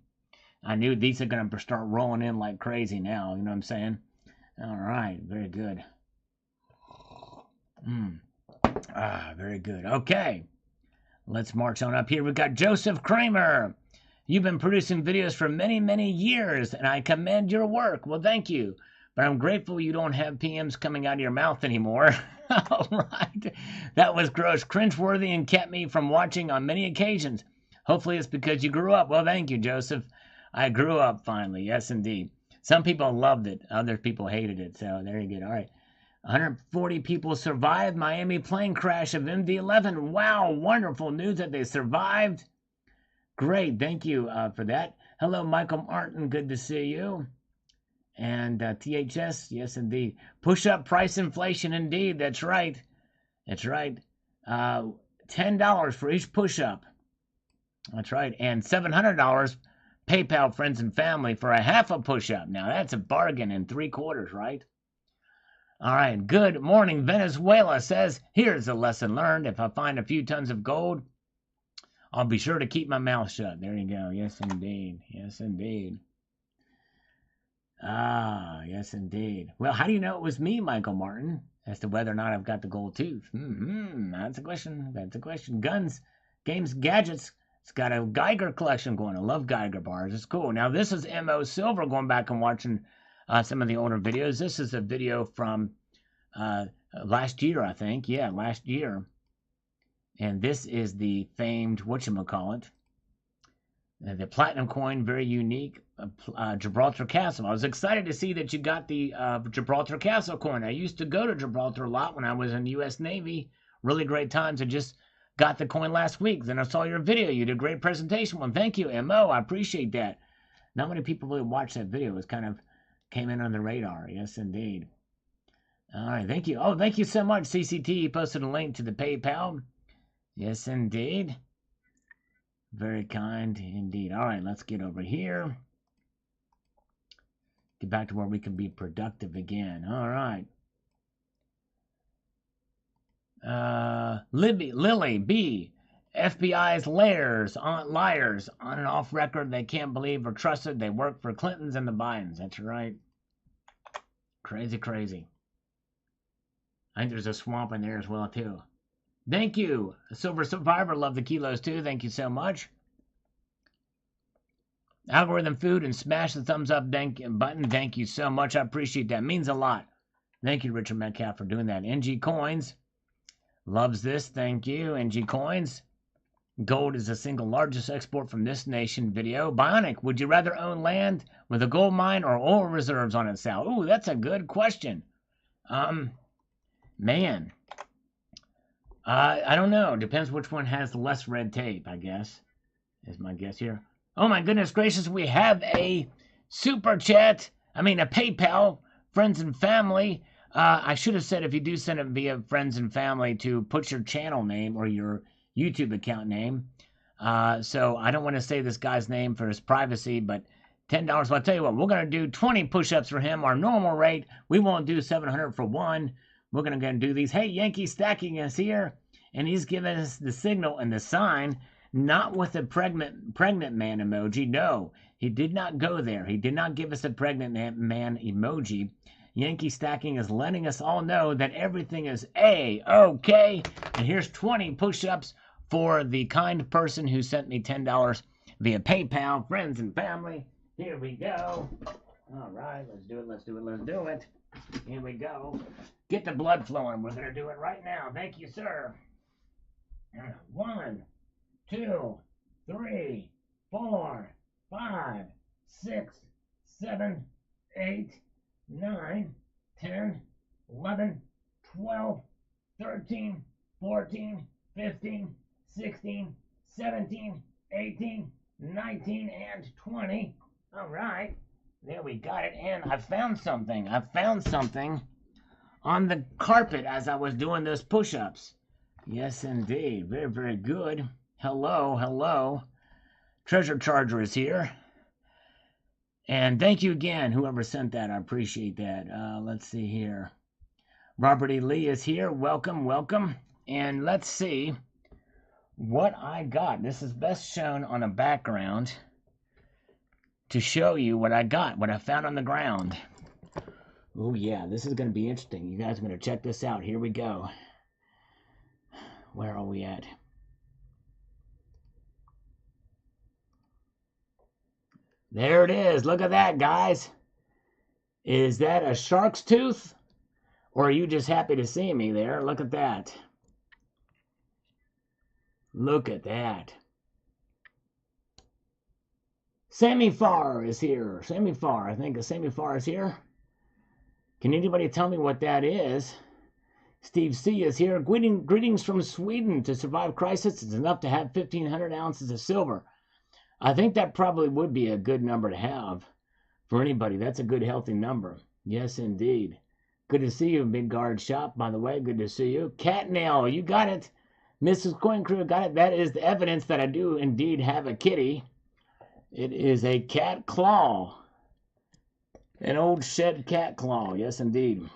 I knew these are going to start rolling in like crazy now. You know what I'm saying? All right. Very good. Very good. Okay. Let's march on up here. We've got Joseph Kramer. You've been producing videos for many, many years, and I commend your work. Well, thank you. But I'm grateful you don't have PMs coming out of your mouth anymore. All right. That was gross, cringeworthy, and kept me from watching on many occasions. Hopefully it's because you grew up. Well, thank you, Joseph. I grew up finally. Yes, indeed. Some people loved it. Other people hated it. So there you go. All right. 140 people survived Miami plane crash of MD-11. Wow, wonderful news that they survived. Great, thank you for that. Hello, Michael Martin. Good to see you. And THS, yes, indeed. Push-up price inflation, indeed. That's right. That's right. $10 for each push-up. That's right. And $700 PayPal friends and family for a half a push-up. Now, that's a bargain in 3/4, right? All right. Good morning. Venezuela says, here's a lesson learned. If I find a few tons of gold, I'll be sure to keep my mouth shut. There you go. Yes, indeed. Yes, indeed. Ah, yes, indeed. Well, how do you know it was me, Michael Martin, as to whether or not I've got the gold tooth? That's a question. That's a question. Guns, games, gadgets. It's got a Geiger collection going. I love Geiger bars. It's cool. Now, this is M.O. Silver going back and watching some of the older videos. This is a video from last year, I think. Yeah, last year. And this is the famed, whatchamacallit, the platinum coin, very unique, Gibraltar Castle. I was excited to see that you got the Gibraltar Castle coin. I used to go to Gibraltar a lot when I was in the U.S. Navy. Really great times. I just got the coin last week. Then I saw your video. You did a great presentation. Well, thank you, M.O. I appreciate that. Not many people really watched that video. It kind of came in on the radar. Yes, indeed. All right, thank you. Oh, thank you so much, CCT. You posted a link to the PayPal. Yes, indeed. Very kind indeed. All right, let's get over here. Get back to where we can be productive again. All right. Lily B. FBI's liars on and off record. They can't believe or trust it. They work for Clintons and the Bidens. That's right. Crazy, crazy. I think there's a swamp in there as well, too. Thank you. Silver Survivor, love the kilos too. Thank you so much. Algorithm Food and smash the thumbs up button. Thank you so much. I appreciate that. Means a lot. Thank you, Richard Metcalf, for doing that. NG Coins loves this. Thank you, NG Coins. Gold is the single largest export from this nation video. Bionic, would you rather own land with a gold mine or oil reserves on it, Sal? Ooh, that's a good question. Man. I don't know. Depends which one has less red tape, I guess. Is my guess here. Oh my goodness gracious, we have a super chat. I mean, a PayPal, friends and family. I should have said if you do send it via friends and family to put your channel name or your YouTube account name. So I don't want to say this guy's name for his privacy, but $10. Well, I'll tell you what, we're going to do 20 push-ups for him, our normal rate. We won't do 700 for one. We're going to go and do these. Hey, Yankee Stacking is here, and he's giving us the signal and the sign, not with a pregnant man emoji. No, he did not go there. He did not give us a pregnant man emoji. Yankee Stacking is letting us all know that everything is A-okay. And here's 20 push-ups for the kind person who sent me $10 via PayPal, friends and family. Here we go. All right, let's do it, let's do it, let's do it. Here we go. Get the blood flowing. We're going to do it right now. Thank you, sir. 1, 2, 3, 4, 5, 6, 7, 8, 9, 10, 11, 12, 13, 14, 15, 16, 17, 18, 19, and 20. All right. There we got it. And I found something. I found something on the carpet as I was doing those push-ups. Yes, indeed. Very, very good. Hello, hello. Treasure Charger is here. And thank you again, whoever sent that. I appreciate that. Let's see here. Robert E. Lee is here. Welcome, welcome. And let's see what I got. This is best shown on a background to show you what I got, what I found on the ground. Oh, yeah, this is going to be interesting. You guys are going to check this out. Here we go. Where are we at? There it is. Look at that, guys. Is that a shark's tooth? Or are you just happy to see me there? Look at that. Look at that. Sammy Farr is here. Sammy Farr. I think Sammy Farr is here. Can anybody tell me what that is? Steve C. is here. Greetings from Sweden. To survive crisis, it's enough to have 1,500 ounces of silver. I think that probably would be a good number to have for anybody. That's a good, healthy number. Yes, indeed. Good to see you, Big Guard Shop, by the way. Good to see you. Cat nail, you got it. Mrs. Coin Crew got it. That is the evidence that I do indeed have a kitty. It is a cat claw. An old shed cat claw. Yes, indeed.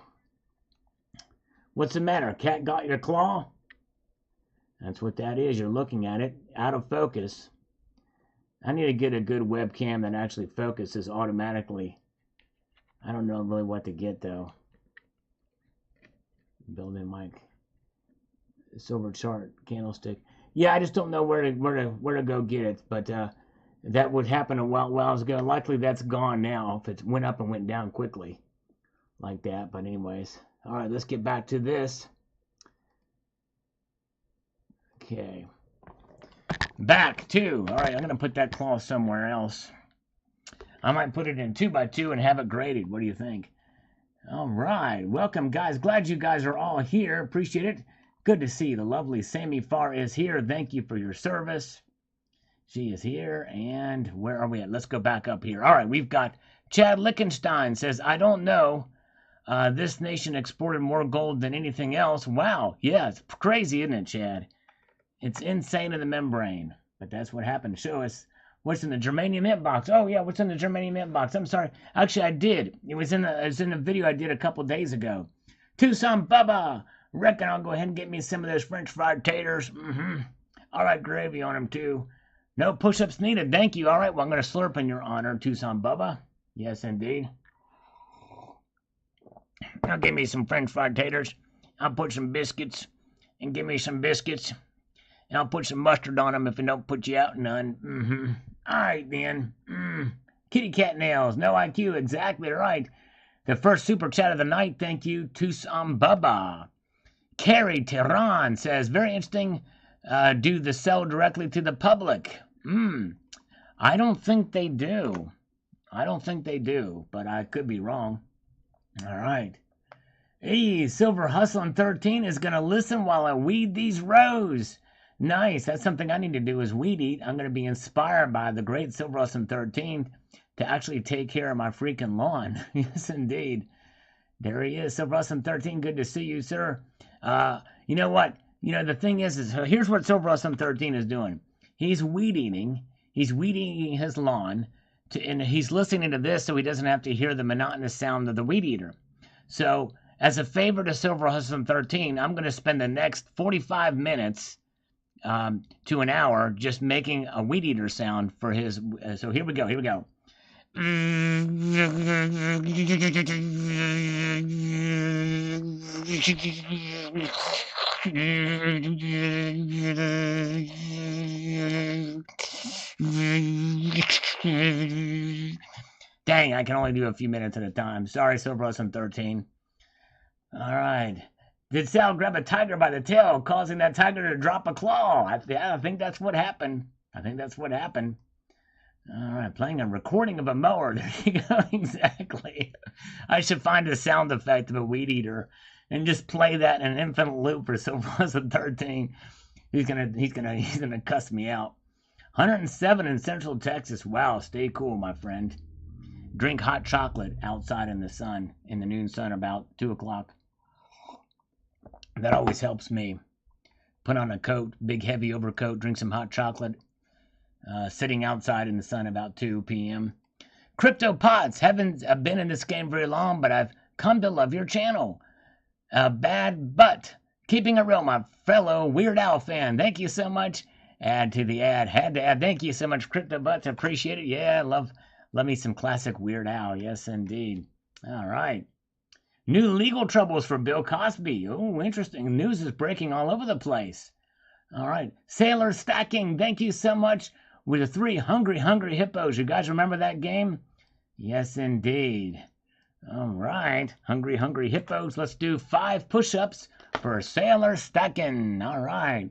What's the matter? Cat got your claw? That's what that is. You're looking at it. Out of focus. I need to get a good webcam that actually focuses automatically. I don't know really what to get, though. Built-in mic. Silver chart. Candlestick. Yeah, I just don't know where to go get it. But that would happen a while ago. Likely that's gone now if it went up and went down quickly like that. But anyways. All right, let's get back to this. Okay. Back to. All right, I'm going to put that claw somewhere else. I might put it in 2x2 and have it graded. What do you think? All right. Welcome, guys. Glad you guys are all here. Appreciate it. Good to see the lovely Sammy Farr is here. Thank you for your service. She is here. And where are we at? Let's go back up here. All right, we've got Chad Lichtenstein says, I don't know. This nation exported more gold than anything else. Wow. Yeah, it's crazy, isn't it, Chad? It's insane in the membrane. But that's what happened. Show us what's in the germanium inbox. Oh, yeah, what's in the germanium inbox? I'm sorry. Actually, I did. It was in the video I did a couple days ago. Tucson Bubba. Reckon I'll go ahead and get me some of those French fried taters. All right, gravy on them, too. No push-ups needed. Thank you. All right, well, I'm going to slurp in your honor, Tucson Bubba. Yes, indeed. Now give me some French fried taters. I'll put some biscuits. And give me some biscuits. And I'll put some mustard on them if it don't put you out none. All right, then. Kitty cat nails. No IQ. Exactly right. The first super chat of the night. Thank you, Tucson Bubba. Carrie Tehran says, very interesting. Do the sell directly to the public? I don't think they do. I don't think they do, but I could be wrong. All right. Hey, Silver Hustlin' 13 is going to listen while I weed these rows. Nice. That's something I need to do is weed eat. I'm going to be inspired by the great Silver Hustlin' 13 to actually take care of my freaking lawn. Yes, indeed. There he is, Silver Hustlin' 13. Good to see you, sir. You know what? You know, the thing is here's what Silver Hustlin' 13 is doing. He's weed eating. He's weed eating his lawn. And he's listening to this so he doesn't have to hear the monotonous sound of the weed eater. So, as a favor to Silver Hustlin' 13, I'm going to spend the next 45 minutes to an hour just making a weed eater sound for his. So here we go. Here we go. Dang, I can only do a few minutes at a time. Sorry, Silver Hustlin' 13. All right. Did Sal grab a tiger by the tail, causing that tiger to drop a claw? I think that's what happened. I think that's what happened. All right, playing a recording of a mower. There you go. Exactly. I should find a sound effect of a weed eater and just play that in an infinite loop for Silver Hustlin' 13. He's gonna cuss me out. 107 in Central Texas. Wow, stay cool, my friend. Drink hot chocolate outside in the sun, in the noon sun, about 2 o'clock. That always helps me. Put on a coat, big heavy overcoat, drink some hot chocolate. Sitting outside in the sun about 2 p.m. Crypto Pots, haven't been in this game very long, but I've come to love your channel. Bad but keeping it real, my fellow Weird Al fan. Thank you so much. Add to the ad. Had to add. Thank you so much, Crypto Butts. Appreciate it. Yeah, love me some classic Weird Al. Yes, indeed. All right. New legal troubles for Bill Cosby. Oh, interesting. News is breaking all over the place. All right. Sailor Stacking, thank you so much. With the 3 hungry hippos. You guys remember that game? Yes, indeed. All right. Hungry hippos. Let's do 5 push-ups for Sailor Stacking. All right.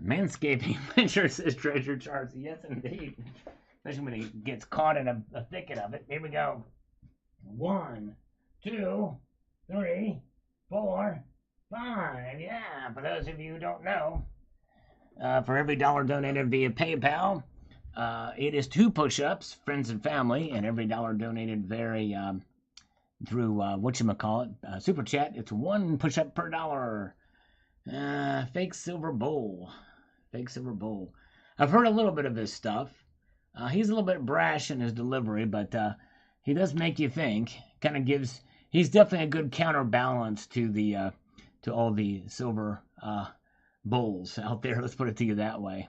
Manscaping Ventures says Treasure Charts. Yes, indeed. Especially when he gets caught in a thicket of it. Here we go. 1, 2, 3, 4, 5. Yeah, for those of you who don't know, for every $1 donated via PayPal, It is 2 push-ups, friends and family, and every dollar donated through whatchamacallit, Super Chat. It's 1 push-up per dollar. Fake silver bowl. Fake silver bowl. I've heard a little bit of his stuff. He's a little bit brash in his delivery, but he does make you think. Kind of gives. He's definitely a good counterbalance to all the silver bowls out there. Let's put it to you that way.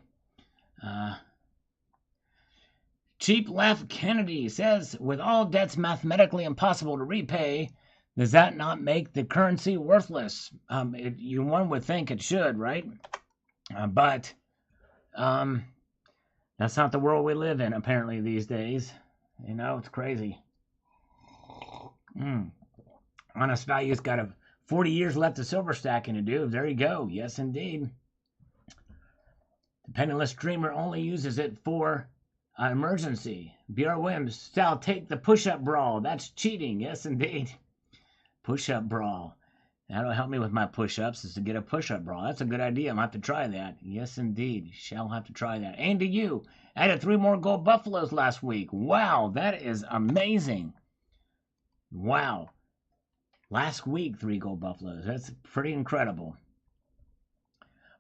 Cheap Laugh Kennedy says, with all debts mathematically impossible to repay, does that not make the currency worthless? One would think it should, right? But that's not the world we live in, apparently, these days. You know, it's crazy. Honest Value's got 40 years left of silver stacking to do. There you go. Yes, indeed. The penniless dreamer only uses it for emergency. B.R. Williams, shall take the push-up brawl. That's cheating. Yes, indeed. Push-up brawl. That'll help me with my push-ups, is to get a push-up brawl. That's a good idea. I'm going to have to try that. Yes, indeed. Shall have to try that. And to you, added 3 more gold buffaloes last week. Wow, that is amazing. Wow. Last week, 3 gold buffaloes. That's pretty incredible.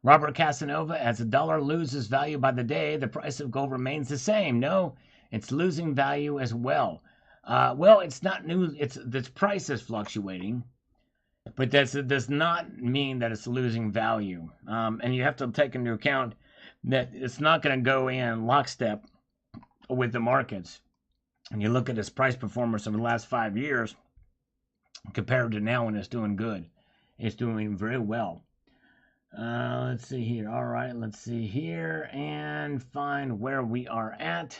Robert Casanova, as the dollar loses value by the day, the price of gold remains the same. No, it's losing value as well. Well, it's not new. Its price is fluctuating, but that does not mean that it's losing value. And you have to take into account that it's not going to go in lockstep with the markets. And you look at its price performance over the last 5 years compared to now when it's doing good. It's doing very well. Let's see here. All right, let's see here and find where we are at.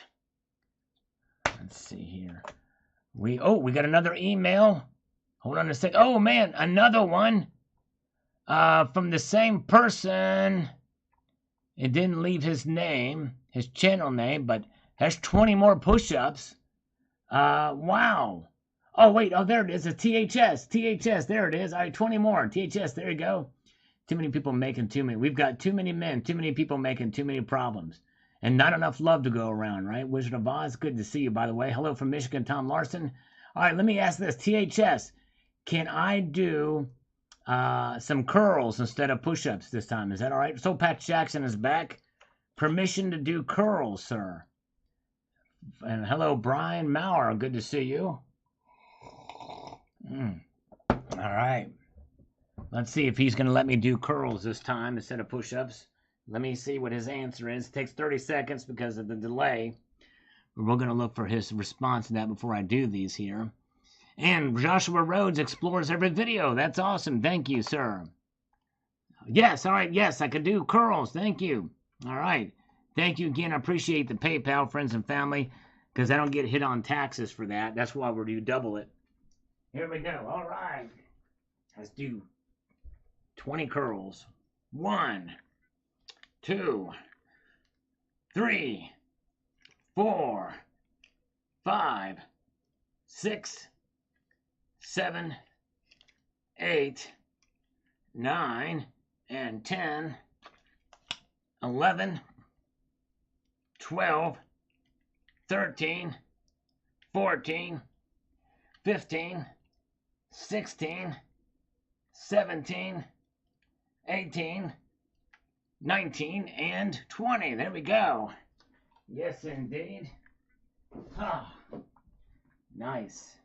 Let's see here. We got another email. Hold on a sec. Oh man, another one. From the same person. It didn't leave his name, his channel name, but has 20 more push-ups. Wow. Oh wait, there it is. A THS. THS, there it is. All right, 20 more. THS, there you go. Too many people making too many. We've got too many men, too many people making too many problems. And not enough love to go around, right? Wizard of Oz, good to see you, by the way. Hello from Michigan, Tom Larson. All right, let me ask this. THS, can I do some curls instead of push-ups this time? Is that all right? So Pat Jackson is back. Permission to do curls, sir. And hello, Brian Maurer. Good to see you. All right. Let's see if he's going to let me do curls this time instead of push-ups. Let me see what his answer is. It takes 30 seconds because of the delay. We're going to look for his response to that before I do these here. And Joshua Rhodes explores every video. That's awesome. Thank you, sir. Yes, all right. Yes, I can do curls. Thank you. All right. Thank you again. I appreciate the PayPal, friends and family, because I don't get hit on taxes for that. That's why we're due double it. Here we go. All right. Let's do 20 curls. 1, 2, 3, 4, 5, 6, 7, 8, 9, and 10, 11, 12, 13, 14, 15, 16, 17, 18, 19, and 20. There we go. Yes, indeed. Ah, nice.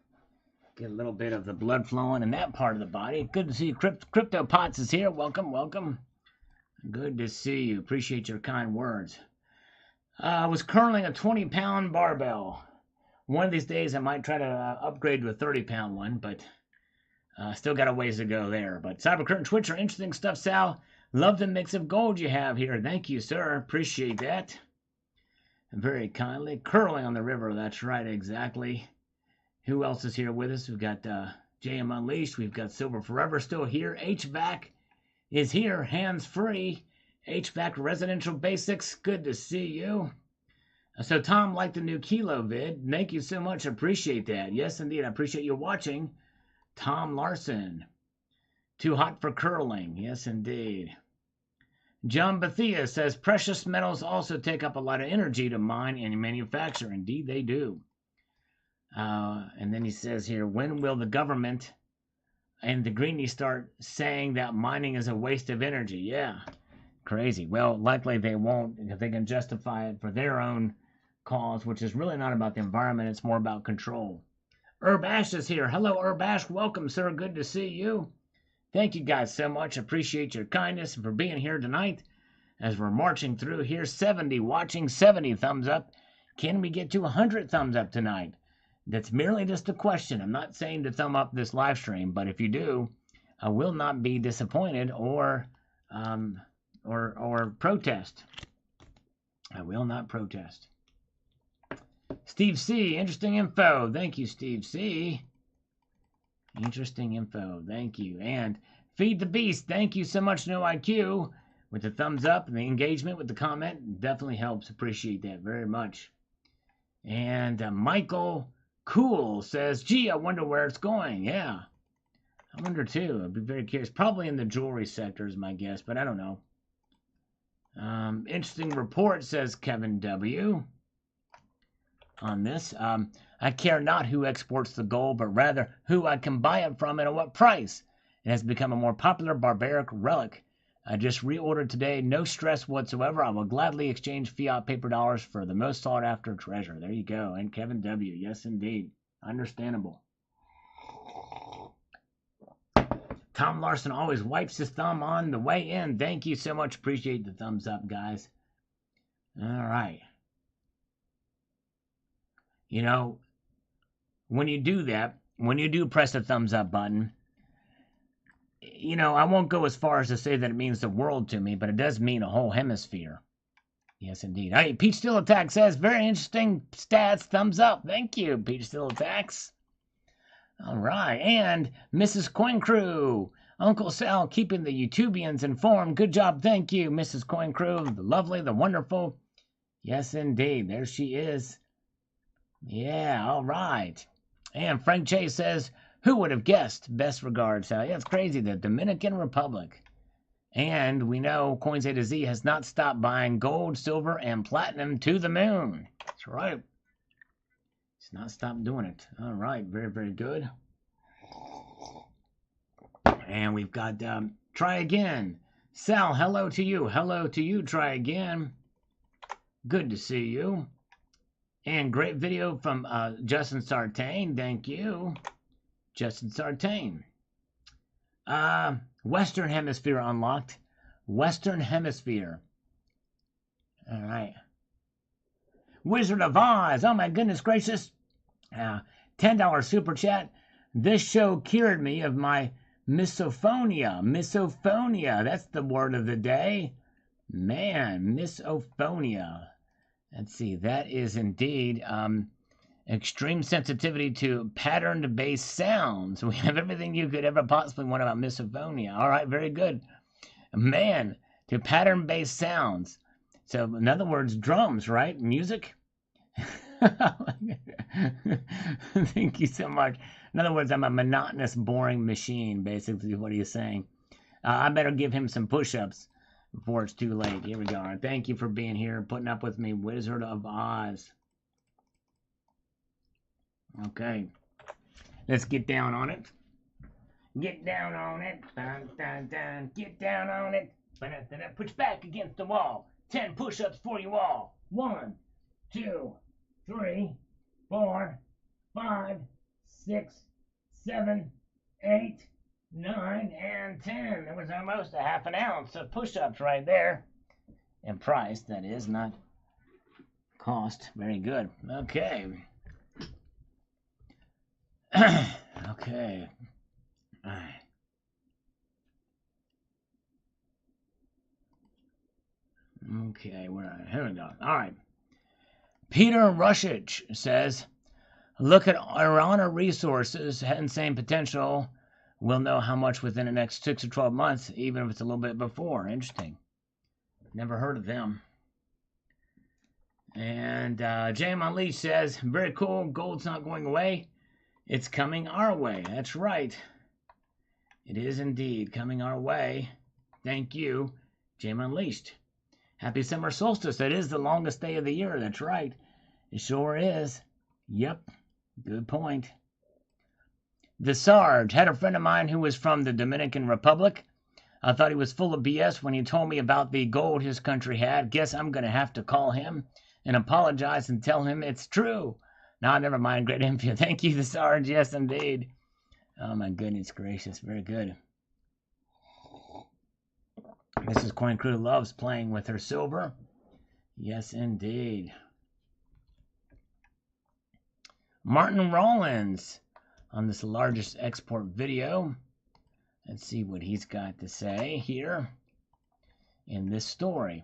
Get a little bit of the blood flowing in that part of the body. Good to see you. Crypto Pots is here. Welcome, welcome. Good to see you. Appreciate your kind words. I was curling a 20-pound barbell. One of these days I might try to upgrade to a 30-pound one, but still got a ways to go there. But Cybercurtain Twitcher, interesting stuff, Sal. Love the mix of gold you have here. Thank you, sir. Appreciate that. Very kindly. Curling on the river. That's right, exactly. Who else is here with us? We've got JM Unleashed. We've got Silver Forever still here. HVAC is here. Hands free. HVAC Residential Basics. Good to see you. So Tom liked the new Kilo vid. Thank you so much. Appreciate that. Yes, indeed. I appreciate you watching. Tom Larson. Too hot for curling. Yes, indeed. John Bethia says precious metals also take up a lot of energy to mine and manufacture. Indeed, they do. And then he says here, when will the government and the greenies start saying that mining is a waste of energy? Yeah, crazy. Well, likely they won't if they can justify it for their own cause, which is really not about the environment. It's more about control. Herb Ash is here. Hello, Herb Ash. Welcome, sir. Good to see you. Thank you guys so much. Appreciate your kindness and for being here tonight as we're marching through here. 70 watching, 70 thumbs up. Can we get to 100 thumbs up tonight? That's merely just a question. I'm not saying to thumb up this live stream, but if you do, I will not be disappointed or protest. I will not protest. Steve C, interesting info. Thank you, Steve C. Interesting info. Thank you. And Feed the Beast. Thank you so much, No IQ, with the thumbs up and the engagement with the comment. Definitely helps. Appreciate that very much. And Michael Cool says, gee, I wonder where it's going. Yeah, I wonder too. I'd be very curious. Probably in the jewelry sector is my guess, but I don't know. Interesting report, says Kevin W. on this. I care not who exports the gold, but rather who I can buy it from and at what price. It has become a more popular barbaric relic. I just reordered today. No stress whatsoever. I will gladly exchange fiat paper dollars for the most sought after treasure. There you go. And Kevin W. Yes, indeed. Understandable. Tom Larson always wipes his thumb on the way in. Thank you so much. Appreciate the thumbs up, guys. All right. You know, when you do that, when you do press the thumbs up button, you know, I won't go as far as to say that it means the world to me, but it does mean a whole hemisphere. Yes, indeed. Hey, Peach Steel Attack says, very interesting stats, thumbs up. Thank you, Peach Steel Attacks. All right, and Mrs. Coin Crew. Uncle Sal keeping the YouTubians informed. Good job, thank you, Mrs. Coin Crew. The lovely, the wonderful. Yes, indeed, there she is. Yeah, all right. And Frank J says, who would have guessed? Best regards, Sal. Yeah, it's crazy, the Dominican Republic. And we know Coins A to Z has not stopped buying gold, silver, and platinum to the moon. That's right. It's not stopped doing it. All right, very, very good. And we've got Try Again. Sal, hello to you. Hello to you, Try Again. Good to see you. And great video from Justin Sartain. Thank you, Justin Sartain. Western Hemisphere unlocked. Western Hemisphere. All right. Wizard of Oz. Oh, my goodness gracious. $10 super chat. This show cured me of my misophonia. Misophonia. That's the word of the day. Man, misophonia. Let's see. That is indeed extreme sensitivity to pattern-based sounds. We have everything you could ever possibly want about misophonia. All right, very good. Man, to pattern-based sounds. So, in other words, drums, right? Music? Thank you so much. In other words, I'm a monotonous, boring machine, basically, what he's saying. I better give him some push-ups before it's too late. Here we go. Right, thank you for being here, putting up with me, Wizard of Oz. Okay. Let's get down on it. Get down on it. Dun, dun, dun. Get down on it. Push back against the wall. 10 push-ups for you all. 1, 2, 3, 4, 5, 6, 7, 8, 9, and 10. That was almost a half an ounce of push-ups right there. And price, that is, not cost. Very good. Okay. Okay. All right. Okay, here we go. All right. Peter Rushich says, look at Irana Resources, insane potential. We'll know how much within the next 6 or 12 months, even if it's a little bit before. Interesting. Never heard of them. And James Unleashed says, very cool. Gold's not going away. It's coming our way. That's right. It is indeed coming our way. Thank you. Jam Unleashed. Happy summer solstice. That is the longest day of the year. That's right. It sure is. Yep. Good point. The Sarge. Had a friend of mine who was from the Dominican Republic. I thought he was full of BS when he told me about the gold his country had. Guess I'm going to have to call him and apologize and tell him it's true. No, never mind. Great info. Thank you, the Sarge. Yes, indeed. Oh, my goodness gracious. Very good. Mrs. Coin Crew loves playing with her silver. Yes, indeed. Martin Rollins on this largest export video. Let's see what he's got to say here in this story.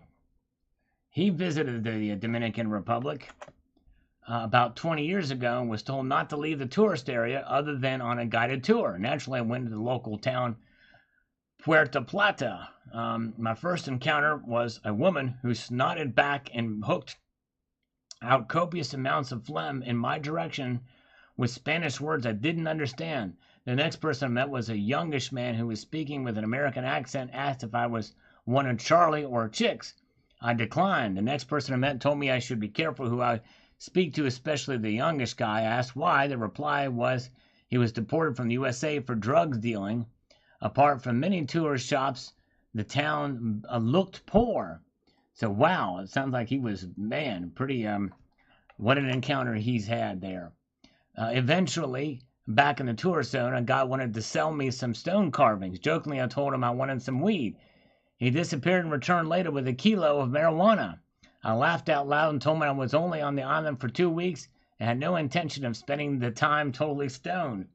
He visited the Dominican Republic about 20 years ago and was told not to leave the tourist area other than on a guided tour. Naturally, I went to the local town, Puerto Plata. My first encounter was a woman who snotted back and hooked out copious amounts of phlegm in my direction with Spanish words I didn't understand. The next person I met was a youngish man who was speaking with an American accent, asked if I was one of Charlie or Chicks. I declined. The next person I met told me I should be careful who I speak to, especially the youngish guy. I asked why. The reply was he was deported from the USA for drugs dealing. Apart from many tourist shops, the town looked poor. So, wow, it sounds like he was, man, pretty, what an encounter he's had there. Eventually, back in the tourist zone, a guy wanted to sell me some stone carvings. Jokingly, I told him I wanted some weed. He disappeared and returned later with a kilo of marijuana. I laughed out loud and told him I was only on the island for 2 weeks and had no intention of spending the time totally stoned.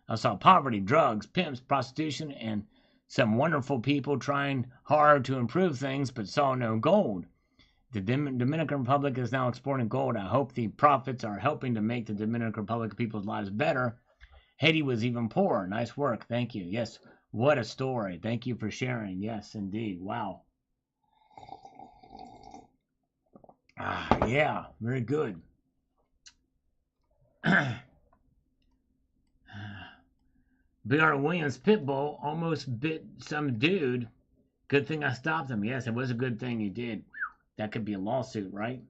I saw poverty, drugs, pimps, prostitution, and some wonderful people trying hard to improve things, but saw no gold. The Dominican Republic is now exporting gold. I hope the profits are helping to make the Dominican Republic people's lives better. Haiti was even poorer. Nice work. Thank you. Yes, what a story. Thank you for sharing. Yes, indeed. Wow. Yeah, very good. B.R. Williams Pitbull almost bit some dude. Good thing I stopped him. Yes, it was a good thing you did. That could be a lawsuit, right?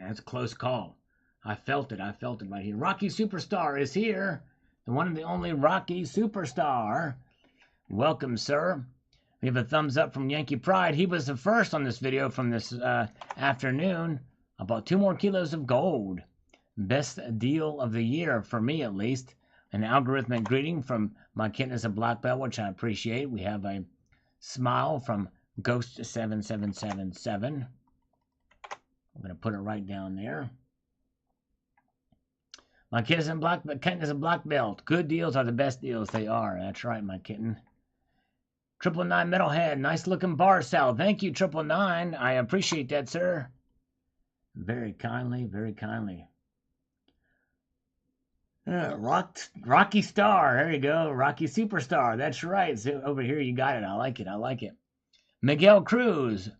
That's a close call. I felt it. I felt it right here. Rocky Superstar is here. The one and the only Rocky Superstar. Welcome, sir. We have a thumbs up from Yankee Pride. He was the first on this video from this afternoon. I bought 2 more kilos of gold. Best deal of the year, for me at least. An algorithmic greeting from my kitten as a black belt, which I appreciate. We have a smile from Ghost7777. I'm going to put it right down there. My kitten is a black belt. Good deals are the best deals. They are. That's right, my kitten. 999 Metalhead. Nice looking bar salad. Thank you, 999. I appreciate that, sir. Very kindly, very kindly. Rocky Star. There you go. Rocky Superstar. That's right. So over here, you got it. I like it. I like it. Miguel Cruz.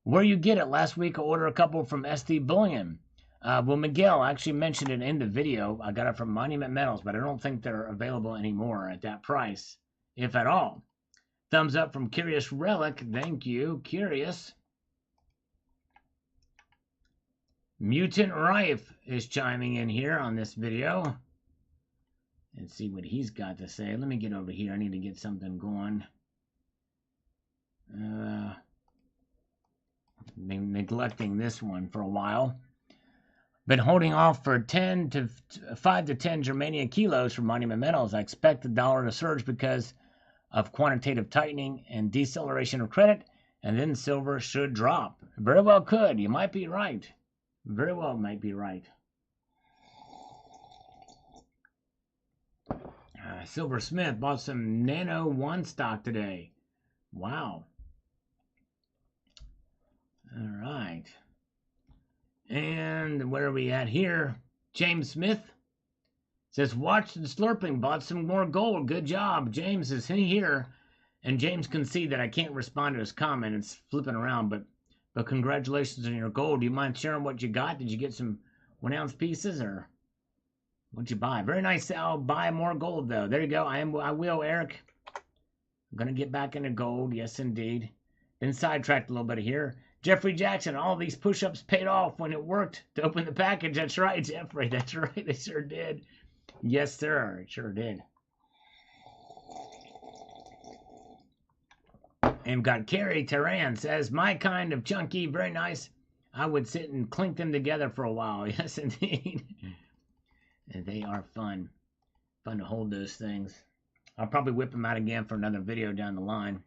Where you get it? Last week I ordered a couple from SD Bullion. Well, Miguel actually mentioned it in the video. I got it from Monument Metals, but I don't think they're available anymore at that price, if at all. Thumbs up from Curious Relic. Thank you, Curious. Mutant Rife is chiming in here on this video. Let's see what he's got to say. Let me get over here. I need to get something going. Been neglecting this one for a while. Been holding off for 5 to 10 Germania kilos from Monument Metals. I expect the dollar to surge because of quantitative tightening and deceleration of credit, and then silver should drop. Very well could. You might be right. Very well might be right. Silver Smith bought some Nano One stock today. Wow. All right. And where are we at here? James Smith says, watch the slurping. Bought some more gold. Good job. James is here. And James can see that I can't respond to his comment. It's flipping around. But congratulations on your gold. Do you mind sharing what you got? Did you get some 1 ounce pieces or what'd you buy? Very nice. I'll buy more gold though. There you go. I will, Eric. I'm going to get back into gold. Yes, indeed. Been sidetracked a little bit here. Jeffrey Jackson, all these push-ups paid off when it worked to open the package. That's right, Jeffrey. That's right. They sure did. Yes, sir. It sure did. And got Carrie Terran says, my kind of chunky, very nice. I would sit and clink them together for a while. Yes, indeed. And they are fun. Fun to hold those things. I'll probably whip them out again for another video down the line.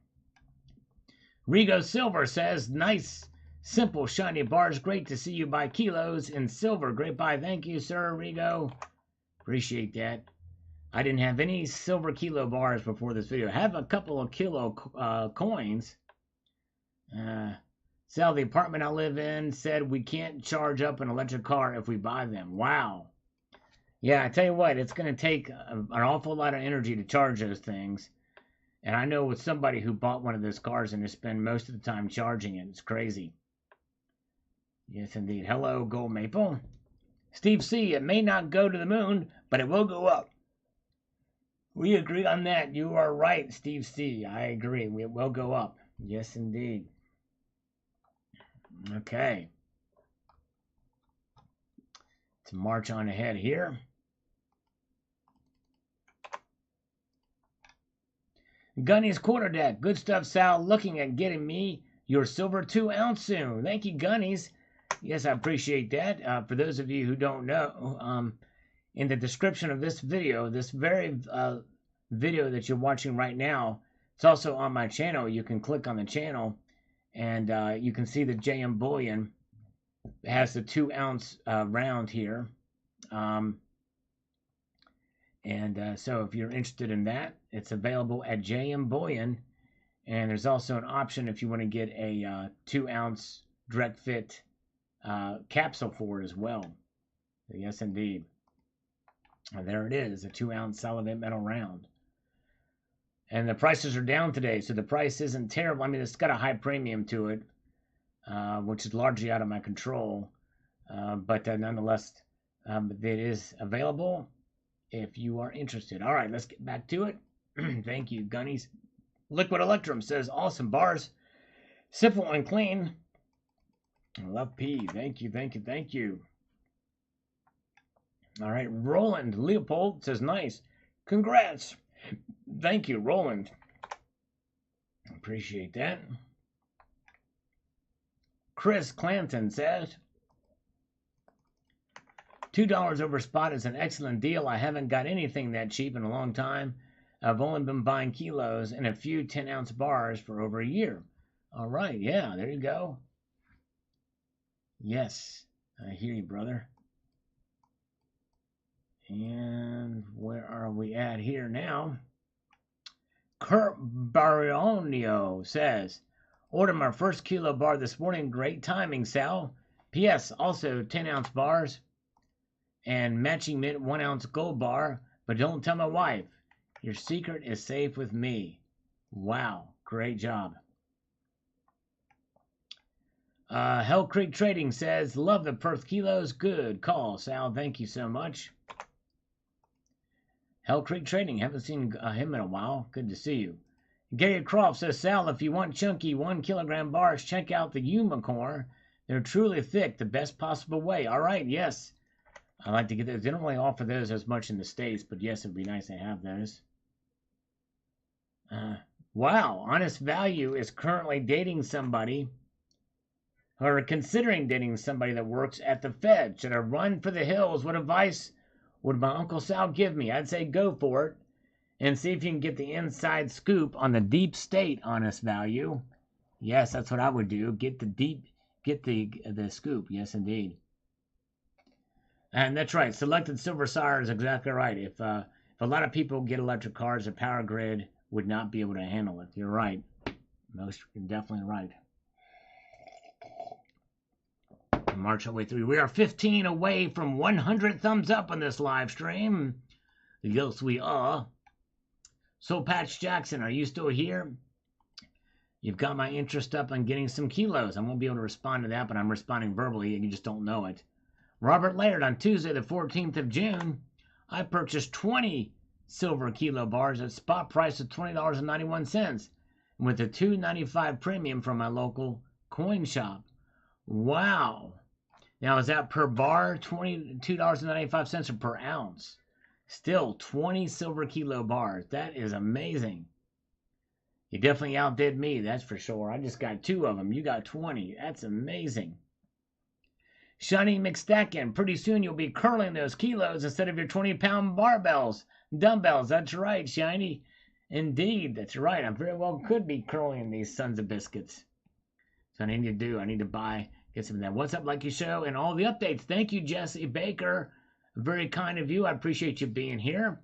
Rigo Silver says, nice, simple, shiny bars. Great to see you buy kilos in silver. Great buy. Thank you, sir, Rigo. Appreciate that. I didn't have any silver kilo bars before this video. I have a couple of kilo coins. Sal, the apartment I live in said we can't charge up an electric car if we buy them. Wow. Yeah, I tell you what, it's going to take an awful lot of energy to charge those things. And I know with somebody who bought one of those cars and they spend most of the time charging it. It's crazy. Yes, indeed. Hello, Gold Maple. Steve C., it may not go to the moon, but it will go up. We agree on that. You are right, Steve C. I agree. It will go up. Yes, indeed. Okay. To march on ahead here. Gunny's quarter deck. Good stuff, Sal. Looking at getting me your silver 2 ounce soon. Thank you, Gunnies. Yes, I appreciate that. For those of you who don't know, in the description of this video, this very video that you're watching right now, it's also on my channel. You can click on the channel and you can see the JM Bullion. It has the 2 ounce round here. So if you're interested in that, it's available at JM Bullion. And there's also an option if you want to get a 2 ounce direct fit capsule for it as well. Yes, indeed. There it is, a 2 ounce solid metal round. And the prices are down today, so the price isn't terrible. I mean, it's got a high premium to it, which is largely out of my control. But nonetheless, it is available if you are interested. All right, let's get back to it. Thank you, Gunnies. Liquid Electrum says, awesome bars. Simple and clean. Love P. Thank you, thank you, thank you. All right, Roland Leopold says, nice. Congrats. Thank you, Roland. Appreciate that. Chris Clanton says, $2 over spot is an excellent deal. I haven't got anything that cheap in a long time. I've only been buying kilos and a few 10 ounce bars for over a year. All right, yeah, there you go. Yes, I hear you, brother. And where are we at here now? Kurt Barionio says, ordered my first kilo bar this morning. Great timing, Sal. P.S. Also 10 ounce bars and matching mint 1 ounce gold bar, but don't tell my wife. Your secret is safe with me. Wow, great job. Hell Creek Trading says, love the Perth kilos. Good call, Sal. Thank you so much. Hell Creek Trading, haven't seen him in a while. Good to see you. Gary Croft says, Sal, if you want chunky 1 kilogram bars, check out the Unicorn. They're truly thick, the best possible way. All right, yes. I like to get those. They don't really offer those as much in the States, but yes, it'd be nice to have those. Wow, Honest Value is currently dating somebody, or considering dating somebody that works at the Fed. Should I run for the hills? What advice would my Uncle Sal give me? I'd say go for it and see if you can get the inside scoop on the deep state, Honest Value. Yes, that's what I would do. Get the scoop. Yes, indeed. And that's right. Selected Silver Sire is exactly right. If a lot of people get electric cars, the power grid would not be able to handle it. You're right. You're definitely right. March our way through. We are 15 away from 100 thumbs up on this live stream. Yes, we are. So, Patch Jackson, are you still here? You've got my interest up on getting some kilos. I won't be able to respond to that, but I'm responding verbally, and you just don't know it. Robert Laird, on Tuesday, the 14th of June, I purchased 20 silver kilo bars at spot price of $20.91. with a $2.95 premium from my local coin shop. Wow. Now, is that per bar? $22.95 or per ounce? Still 20 silver kilo bars. That is amazing. You definitely outdid me, that's for sure. I just got 2 of them. You got 20. That's amazing. Shiny McStackin, pretty soon you'll be curling those kilos instead of your 20-pound barbells. Dumbbells, that's right, Shiny. Indeed, that's right. I very well could be curling these sons of biscuits. So I need to get some of that. What's up, Lucky Show? And all the updates. Thank you, Jesse Baker. Very kind of you. I appreciate you being here.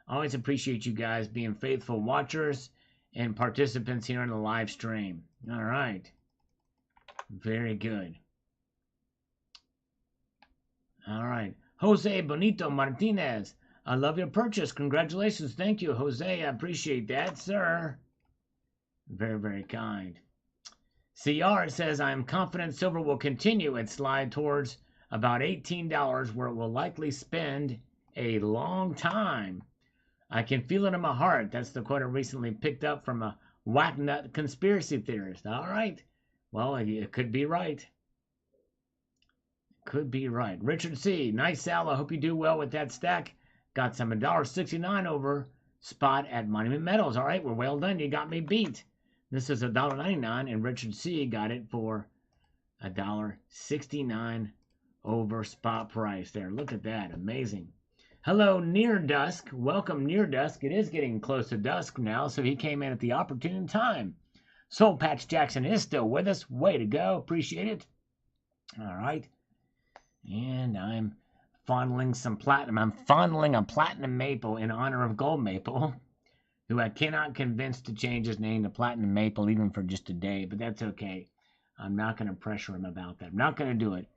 Always appreciate you guys being faithful watchers and participants here in the live stream. All right. Very good. All right. Jose Bonito Martinez. I love your purchase. Congratulations. Thank you, Jose. I appreciate that, sir. Very, very kind. CR says, I am confident silver will continue its slide towards about $18, where it will likely spend a long time. I can feel it in my heart. That's the quote I recently picked up from a whack-nut conspiracy theorist. All right. Well, it could be right. Could be right. Richard C. Nice, Sal. I hope you do well with that stack. Got some $1.69 over spot at Monument Metals. All right. Well, well done. You got me beat. This is $1.99, and Richard C. got it for $1.69 over spot price there. Look at that. Amazing. Hello, Near Dusk. Welcome, Near Dusk. It is getting close to dusk now, so he came in at the opportune time. Soul Patch Jackson is still with us. Way to go. Appreciate it. All right. And I'm fondling some platinum. I'm fondling a platinum maple in honor of Gold Maple, who I cannot convince to change his name to Platinum Maple even for just a day, but that's okay. I'm not going to pressure him about that. I'm not going to do it.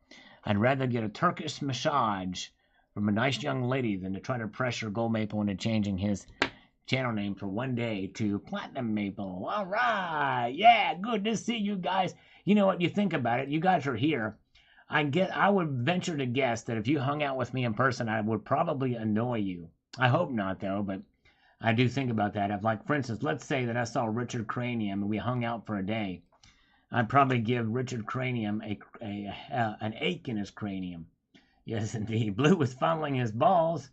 I'd rather get a Turkish massage from a nice young lady than to try to pressure Gold Maple into changing his channel name for one day to Platinum Maple. All right. Yeah, good to see you guys. You know what? You think about it. You guys are here. I would venture to guess that if you hung out with me in person, I would probably annoy you. I hope not, though, but I do think about that. If, like, for instance, let's say that I saw Richard Cranium and we hung out for a day. I'd probably give Richard Cranium an ache in his cranium. Yes, indeed. Blue was fondling his balls.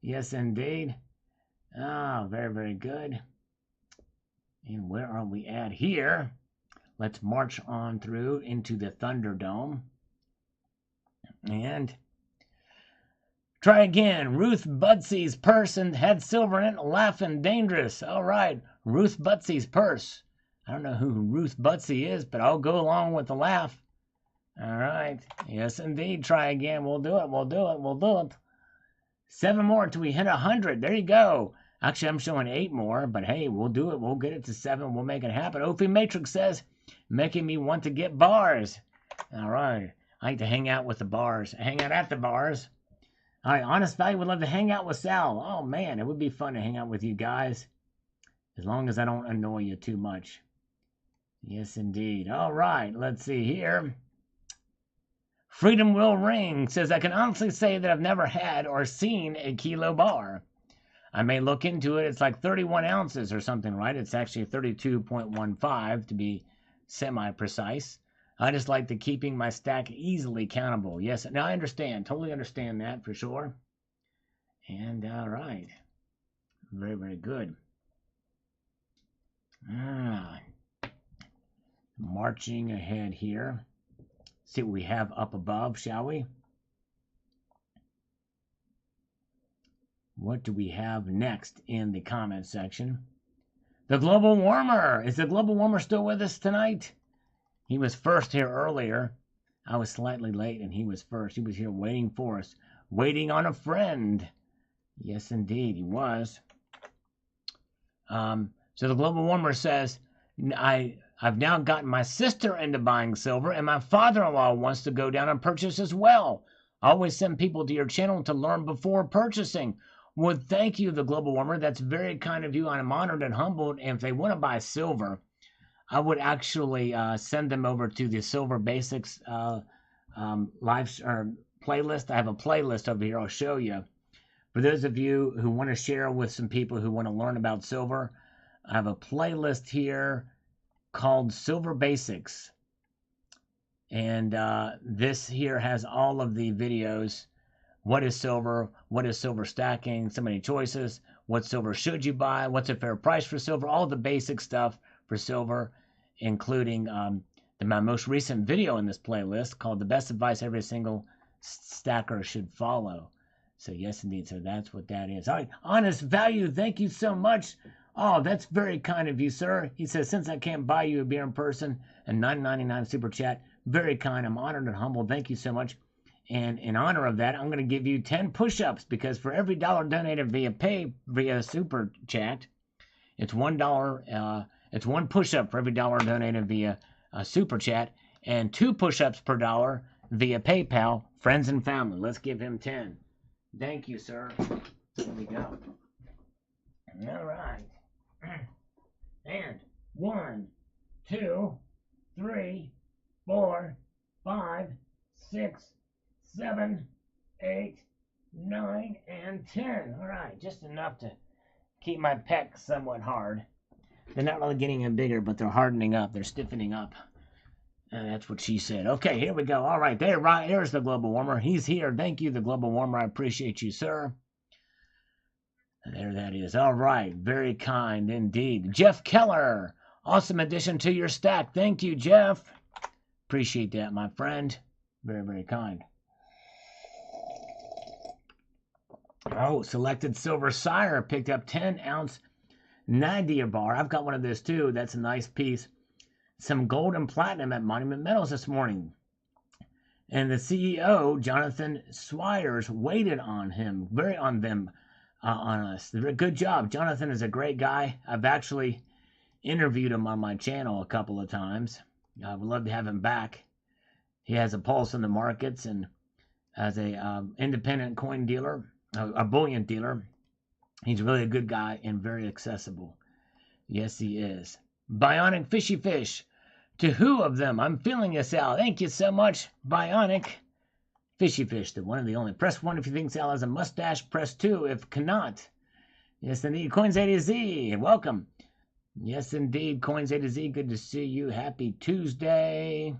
Yes, indeed. Ah, very, very good. And where are we at here? Let's march on through into the Thunderdome. And try again. Ruth Butsy's purse and had silver in it. Laughing dangerous. All right. Ruth Butsy's purse. I don't know who Ruth Butsy is, but I'll go along with the laugh. All right. Yes, indeed. Try again. We'll do it. We'll do it. We'll do it. 7 more until we hit 100. There you go. Actually, I'm showing 8 more, but hey, we'll do it. We'll get it to 7. We'll make it happen. Ophi Matrix says, making me want to get bars. All right. I like to hang out with the bars. Hang out at the bars. All right. Honest Value would love to hang out with Sal. Oh, man. It would be fun to hang out with you guys. As long as I don't annoy you too much. Yes, indeed. All right. Let's see here. Freedom Will Ring says, I can honestly say that I've never had or seen a kilo bar. I may look into it. It's like 31 ounces or something, right? It's actually 32.15 to be semi-precise. I just like to keeping my stack easily countable. Yes, now I understand. Totally understand that for sure. And all right. Very, very good. Marching ahead here. See what we have up above, shall we? What do we have next in the comment section? The Global Warmer. Is the Global Warmer still with us tonight? He was first here earlier. I was slightly late and he was first. He was here waiting for us. Waiting on a friend. Yes, indeed, he was. So the Global Warmer says, I've now gotten my sister into buying silver, and my father-in-law wants to go down and purchase as well. I always send people to your channel to learn before purchasing. Well, thank you, the Global Warmer. That's very kind of you. I'm honored and humbled. And if they want to buy silver, I would actually send them over to the Silver Basics playlist. I have a playlist over here. I'll show you. For those of you who want to share with some people who want to learn about silver, I have a playlist here called Silver Basics. And this here has all of the videos. What is silver? What is silver stacking? So many choices. What silver should you buy? What's a fair price for silver? All the basic stuff for silver, including my most recent video in this playlist called The Best Advice Every Single Stacker Should Follow. So yes, indeed. So that's what that is. All right. Honest Value, thank you so much. Oh, that's very kind of you, sir. He says, since I can't buy you a beer in person, a $9.99 super chat. Very kind. I'm honored and humbled. Thank you so much. And in honor of that, I'm going to give you 10 push-ups, because for every dollar donated via super chat, it's $1. It's 1 push-up for every dollar donated via super chat, and 2 push-ups per dollar via PayPal, friends and family. Let's give him 10. Thank you, sir. There we go. All right. And 1, 2, 3, 4, 5, 6, 7, 8, 9, and 10. All right, just enough to keep my pecs somewhat hard. They're not really getting any bigger, but they're hardening up. They're stiffening up. That's what she said. Okay, here we go. All right, there's the Global Warmer. He's here. Thank you, the Global Warmer. I appreciate you, sir. There that is. All right, very kind indeed. Jeff Keller, awesome addition to your stack. Thank you, Jeff. Appreciate that, my friend. Very, very kind. Oh, Selected Silver Sire picked up 10-ounce Nadia bar. I've got one of those too. That's a nice piece. Some gold and platinum at Monument Metals this morning. And the CEO, Jonathan Swires, waited on him, on us. Good job. Jonathan is a great guy. I've actually interviewed him on my channel a couple of times. I would love to have him back. He has a pulse in the markets, and as a independent coin dealer, a bullion dealer, he's really a good guy and very accessible. Yes, he is. Bionic Fishy Fish. To who of them? I'm feeling you, Sal. Thank you so much, Bionic Fishy Fish, the one and the only. Press 1 if you think Sal has a mustache. Press 2 if cannot. Yes, indeed. Coins A to Z. Welcome. Yes, indeed. Coins A to Z. Good to see you. Happy Tuesday.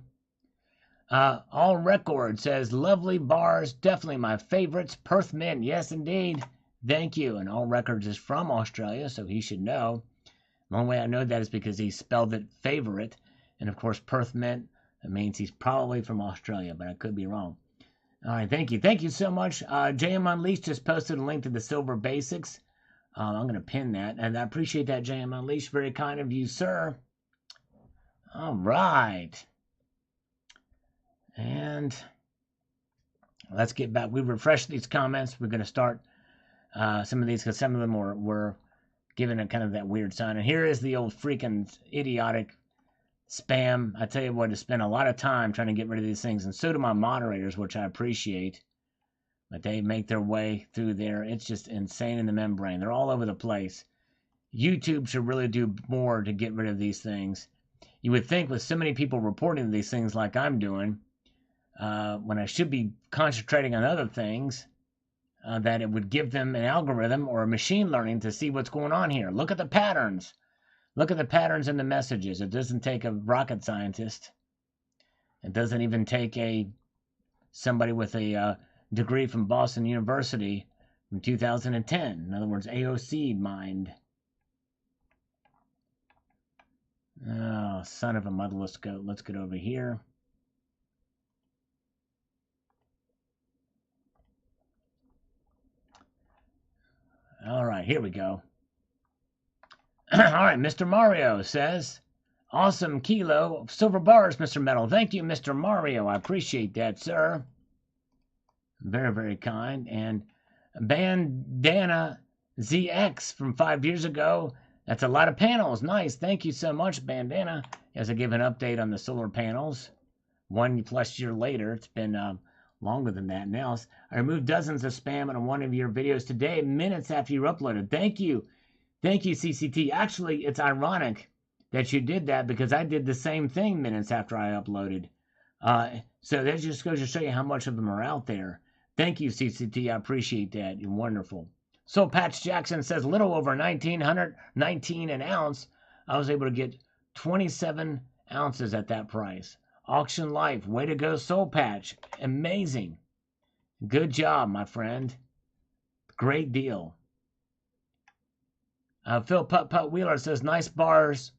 All Record says, lovely bars. Definitely my favorites. Perth Mint. Yes, indeed. Thank you. And All Records is from Australia, so he should know. The only way I know that is because he spelled it favorite. And, of course, Perth Mint, that means he's probably from Australia, but I could be wrong. All right, thank you. Thank you so much. JM Unleashed just posted a link to the Silver Basics. I'm going to pin that, and I appreciate that, JM Unleashed. Very kind of you, sir. All right. And let's get back. We refreshed these comments. We're going to start some of these because some of them were given a kind of that weird sign. And here is the old freaking idiotic spam. I tell you what, I spent a lot of time trying to get rid of these things, and so do my moderators, which I appreciate. But they make their way through there. It's just insane in the membrane. They're all over the place. YouTube should really do more to get rid of these things. You would think with so many people reporting these things like I'm doing, when I should be concentrating on other things, that it would give them an algorithm or a machine learning to see what's going on here. Look at the patterns. Look at the patterns in the messages. It doesn't take a rocket scientist. It doesn't even take somebody with a degree from Boston University from 2010. In other words, AOC mind. Oh, son of a mother. Let's get over here. All right, here we go. All right, Mr. Mario says, awesome kilo of silver bars, Mr. Metal. Thank you, Mr. Mario. I appreciate that, sir. Very, very kind. And Bandana ZX from 5 years ago. That's a lot of panels. Nice. Thank you so much, Bandana. As I give an update on the solar panels. 1+ year later. It's been longer than that now. I removed dozens of spam on one of your videos today, minutes after you uploaded. Thank you. Thank you, CCT. Actually, it's ironic that you did that because I did the same thing minutes after I uploaded. So that just goes to show you how much of them are out there. Thank you, CCT. I appreciate that. You're wonderful. So Patch Jackson says little over 1,919 an ounce. I was able to get 27 ounces at that price. Auction Life, way to go, Soul Patch. Amazing. Good job, my friend. Great deal. Phil Putt Wheeler says, nice bars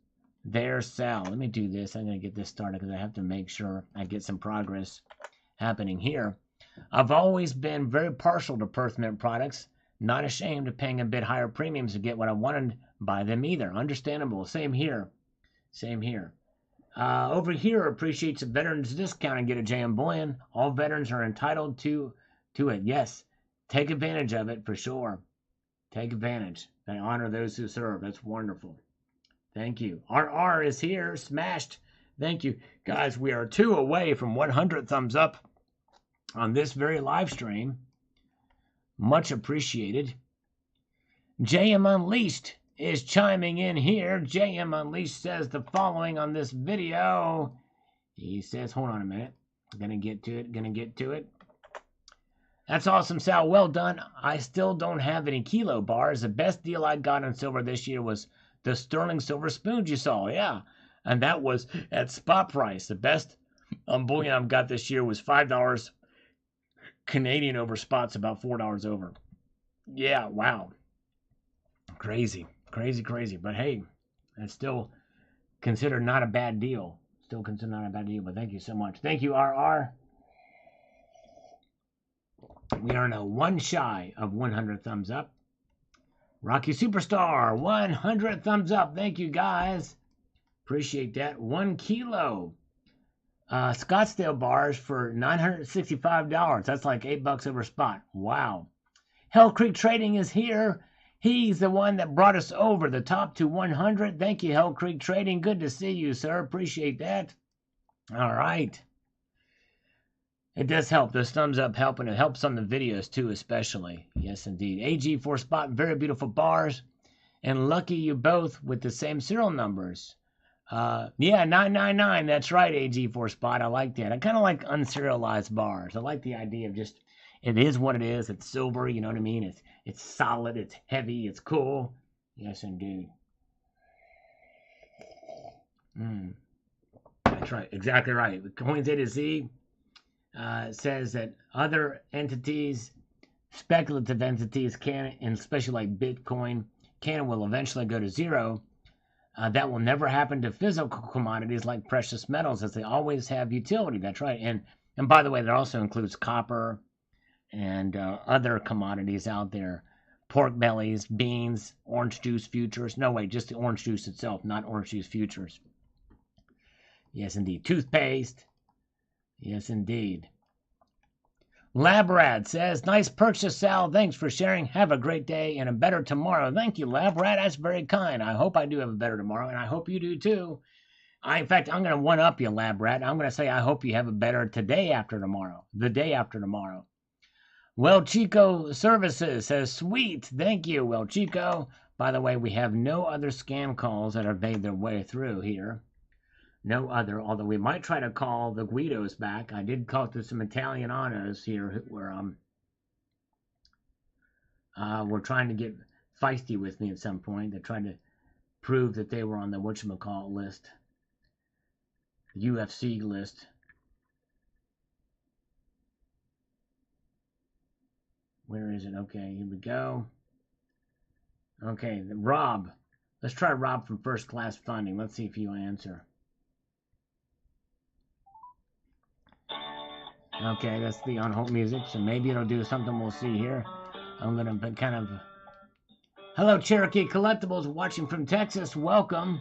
there, Sal. Let me do this. I'm going to get this started because I have to make sure I get some progress happening here. I've always been very partial to Perth Mint products. Not ashamed of paying a bit higher premiums to get what I wanted by them either. Understandable. Same here. Same here. Over here, appreciates a veterans discount and get a JM Bullion. All veterans are entitled to it. Yes. Take advantage of it for sure. Take advantage. They honor those who serve. That's wonderful. Thank you. RR is here. Smashed. Thank you. Guys, we are 2 away from 100 thumbs up on this very live stream. Much appreciated. JM Unleashed is chiming in here. JM Unleashed says the following on this video. He says, hold on a minute. Gonna get to it. That's awesome, Sal. Well done. I still don't have any kilo bars. The best deal I got on silver this year was the sterling silver spoons you saw. Yeah. And that was at spot price. The best bullion I've got this year was $5 Canadian over spots, about $4 over. Yeah, wow. Crazy. But hey, it's still considered not a bad deal. But thank you so much. Thank you, RR. We are now 1 shy of 100 thumbs up. Rocky Superstar, 100 thumbs up. Thank you, guys. Appreciate that. 1 kilo. Scottsdale bars for $965. That's like $8 over spot. Wow. Hell Creek Trading is here. He's the one that brought us over the top to 100. Thank you, Hell Creek Trading. Good to see you, sir. Appreciate that. All right. It does help. Those thumbs up help, and it helps on the videos too, especially. Yes, indeed. AG4 spot, very beautiful bars. And lucky you both with the same serial numbers. Yeah, 999. That's right, AG4 spot. I like that. I kind of like unserialized bars. I like the idea of just, it is what it is. It's silver, you know what I mean? It's solid, it's heavy, it's cool. Yes, indeed. That's right, exactly right. Coins A to Z says that other entities, speculative entities, can, and especially like Bitcoin, can and will eventually go to zero. That will never happen to physical commodities like precious metals, as they always have utility. That's right. And by the way, that also includes copper and other commodities out there. Pork bellies, beans, orange juice futures. No, wait, just the orange juice itself, not orange juice futures. Yes, indeed. Toothpaste. Yes, indeed. Labrad says, nice purchase, Sal. Thanks for sharing. Have a great day and a better tomorrow. Thank you, Labrad. That's very kind. I hope I do have a better tomorrow, and I hope you do too. In fact, I'm going to one-up you, Labrad. I'm going to say I hope you have a better today after tomorrow. The day after tomorrow. Well, Chico Services says, sweet. Thank you, Well Chico. By the way, we have no other scam calls that have made their way through here. No other, although we might try to call the Guidos back. I did call to some Italianos here where were trying to get feisty with me at some point. They're trying to prove that they were on the whatchamacallit list, the UFC list. Where is it? Okay, here we go. Okay, Rob. Let's try Rob from First Class Funding. Let's see if he'll answer. Okay, that's the on hold music, so maybe it'll do something. We'll see here. I'm going to kind of... Hello, Cherokee Collectibles, watching from Texas. Welcome.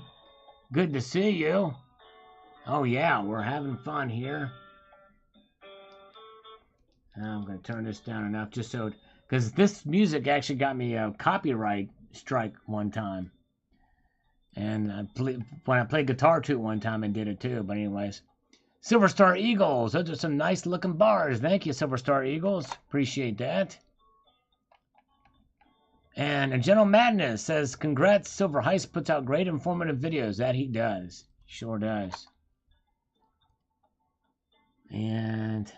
Good to see you. Oh, yeah, we're having fun here. I'm going to turn this down enough just so... Because this music actually got me a copyright strike one time. And when I played guitar to it one time, I did it too. But anyways... Silver Star Eagles. Those are some nice looking bars. Thank you, Silver Star Eagles. Appreciate that. And General Madness says, congrats, Silver Heist puts out great informative videos. That he does. Sure does. And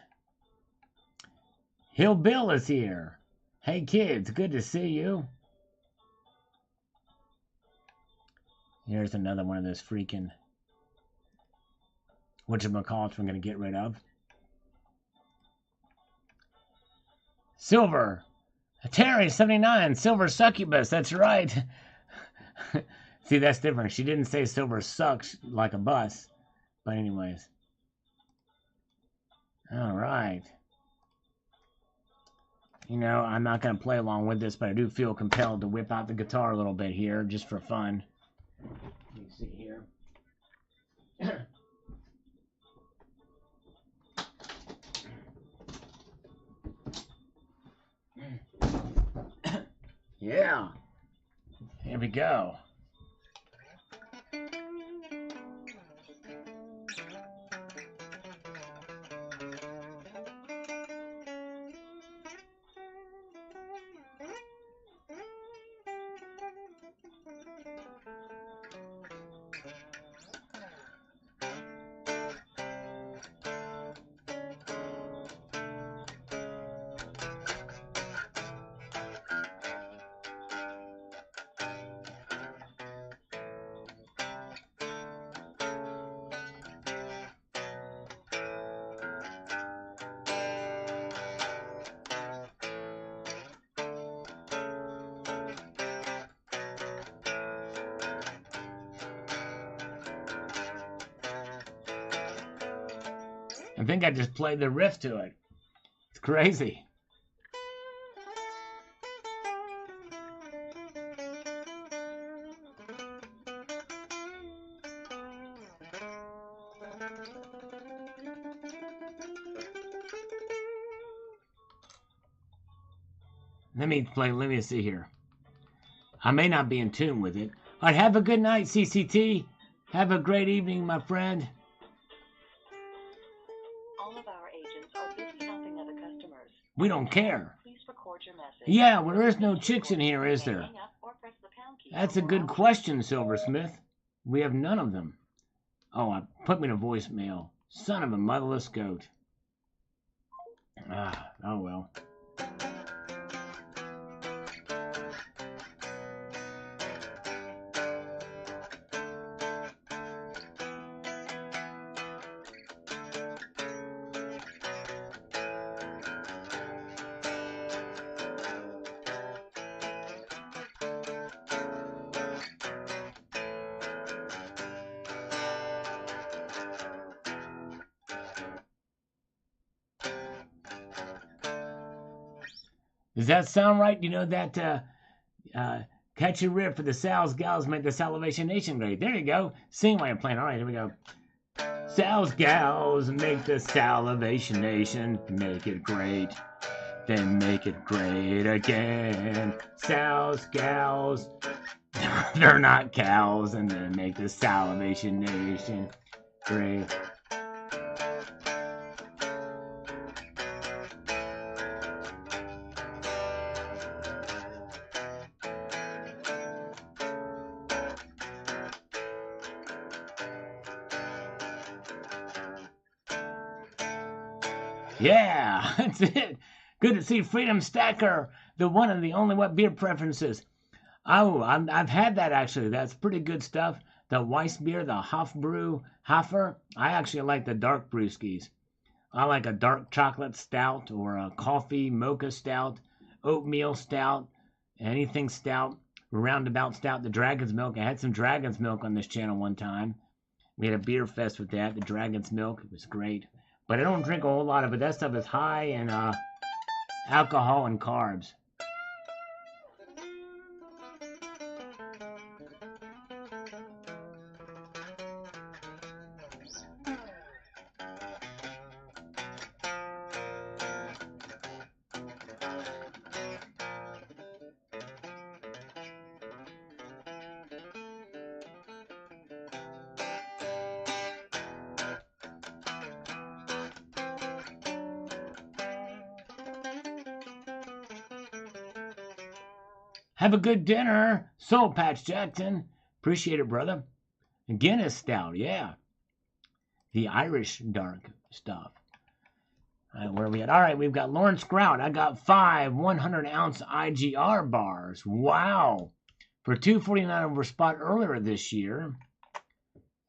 Hill Bill is here. Hey kids, good to see you. Here's another one of those freaking whatchamacallits we're going to get rid of. Silver. Terry, 79. Silver succubus. That's right. See, that's different. She didn't say silver sucks like a bus. But anyways. All right. You know, I'm not going to play along with this, but I do feel compelled to whip out the guitar a little bit here, just for fun. Let me see here. Yeah. Here we go. I think I just played the riff to it. It's crazy. Let me see here. I may not be in tune with it. All right, have a good night, CCT. Have a great evening, my friend. All of our agents are busy helping other customers. We don't care. Please record your message. Yeah, well, there is no chicks in here, is there? That's a good question, Silversmith. We have none of them. Oh, I put me in a voicemail. Son of a motherless goat. Ah, oh well. Does that sound right? You know that catchy riff for the Sal's Gals make the Salivation Nation great. There you go. Sing while you're playing. All right, here we go. Sal's Gals make the Salivation Nation make it great. Then make it great again. Sal's Gals, they're not cows, and then make the Salivation Nation great. Yeah, that's it. Good to see Freedom Stacker, the one and the only what beer preferences. Oh, I've had that actually. That's pretty good stuff. The Weiss beer, the Hofer. I actually like the dark brewskis. I like a dark chocolate stout or a coffee mocha stout, oatmeal stout, anything stout, roundabout stout. The Dragon's Milk. I had some Dragon's Milk on this channel one time. We had a beer fest with that. The Dragon's Milk. It was great. But I don't drink a whole lot of it. That stuff is high in alcohol and carbs. Have a good dinner, Soul Patch Jackson. Appreciate it, brother. Guinness Stout, yeah. The Irish dark stuff. All right, where are we at? All right, we've got Lawrence Grout. I got 5 100-ounce IGR bars. Wow. For $2.49 over spot earlier this year.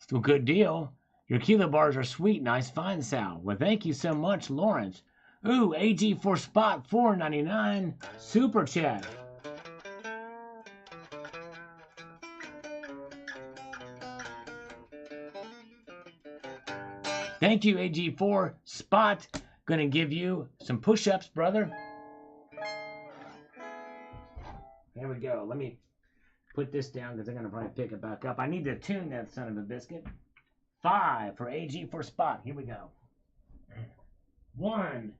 Still a good deal. Your kilo bars are sweet. Nice find, Sal. Well, thank you so much, Lawrence. Ooh, AG for spot, $4.99. Super chat. Thank you, AG4 spot. Gonna give you some push-ups, brother. There we go. Let me put this down because I'm gonna probably pick it back up. I need to tune that son of a biscuit. 5 for AG4 spot. Here we go. 1,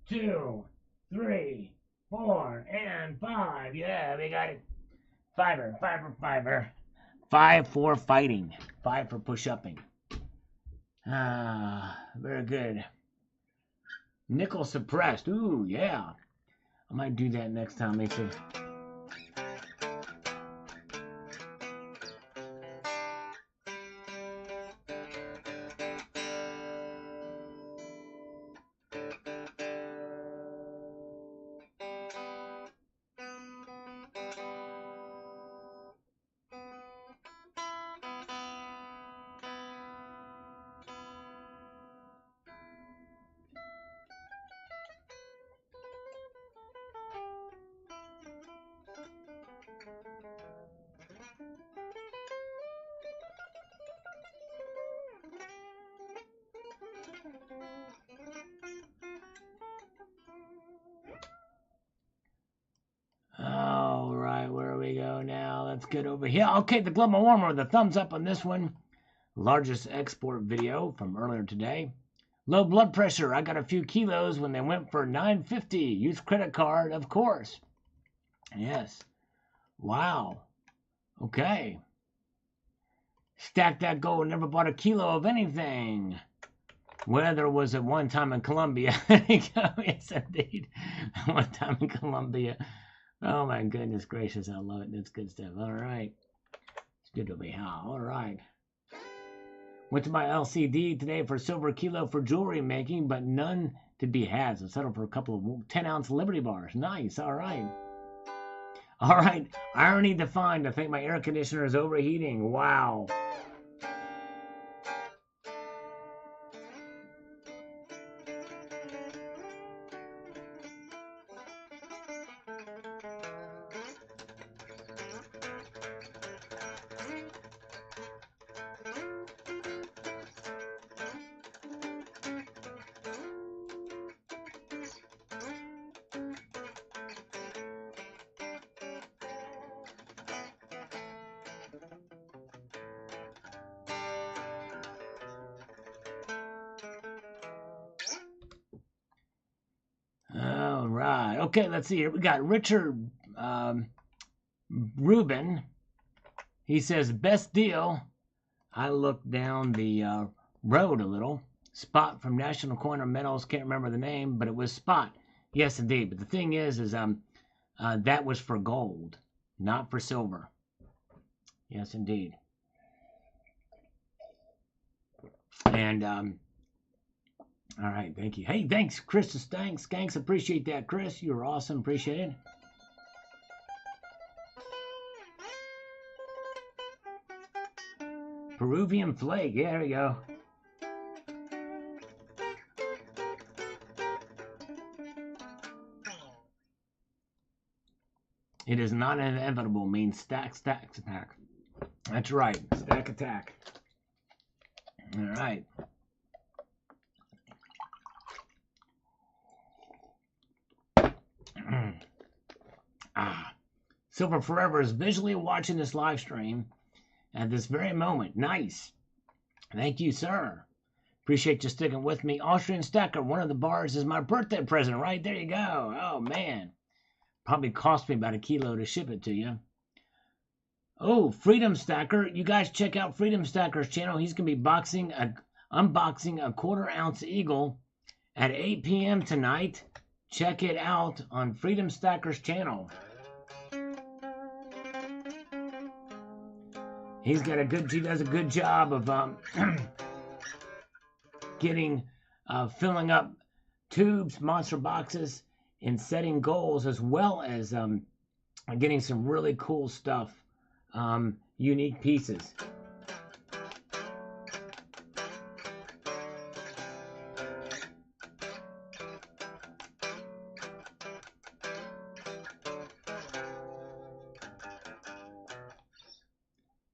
2, 3, 4, and 5. Yeah, we got it. Fiver. 5 for fighting. 5 for push-upping. Ah, very good. Nickel suppressed. Ooh, yeah. I might do that next time. Let me see. All right, where we go now? Let's get over here. Okay, the global warmer, the thumbs up on this one. Largest export video from earlier today. Low blood pressure. I got a few kilos when they went for $9.50. Use credit card, of course. Yes. Wow. Okay. Stacked that gold. Never bought a kilo of anything. Weather was at one time in Colombia. Yes, indeed. One time in Colombia. Oh my goodness gracious, I love it. That's good stuff. All right. It's good to be here. All right. Went to my LCD today for silver kilo for jewelry making, but none to be had. So settled for a couple of 10-ounce Liberty bars. Nice. All right. All right. Irony defined. I think my air conditioner is overheating. Wow. All right. Okay, let's see here. We got Richard Rubin. He says, best deal. I looked down the road a little. Spot from National Coin or Metals. Can't remember the name, but it was Spot. Yes, indeed. But the thing is that was for gold, not for silver. Yes, indeed. And all right, thank you. Hey, thanks, Chris. Thanks. Appreciate that, Chris. You were awesome. Appreciate it. Peruvian flake. Yeah, there we go. It is not inevitable. Means stack, attack. That's right. Stack attack. All right. Silver Forever is visually watching this live stream at this very moment. Nice. Thank you, sir. Appreciate you sticking with me. Austrian Stacker, one of the bars is my birthday present, right? There you go. Oh, man. Probably cost me about a kilo to ship it to you. Oh, Freedom Stacker. You guys check out Freedom Stacker's channel. He's going to be unboxing a 1/4 ounce eagle at 8 p.m. tonight. Check it out on Freedom Stacker's channel. He does a good job of filling up tubes, monster boxes, and setting goals, as well as getting some really cool stuff, unique pieces.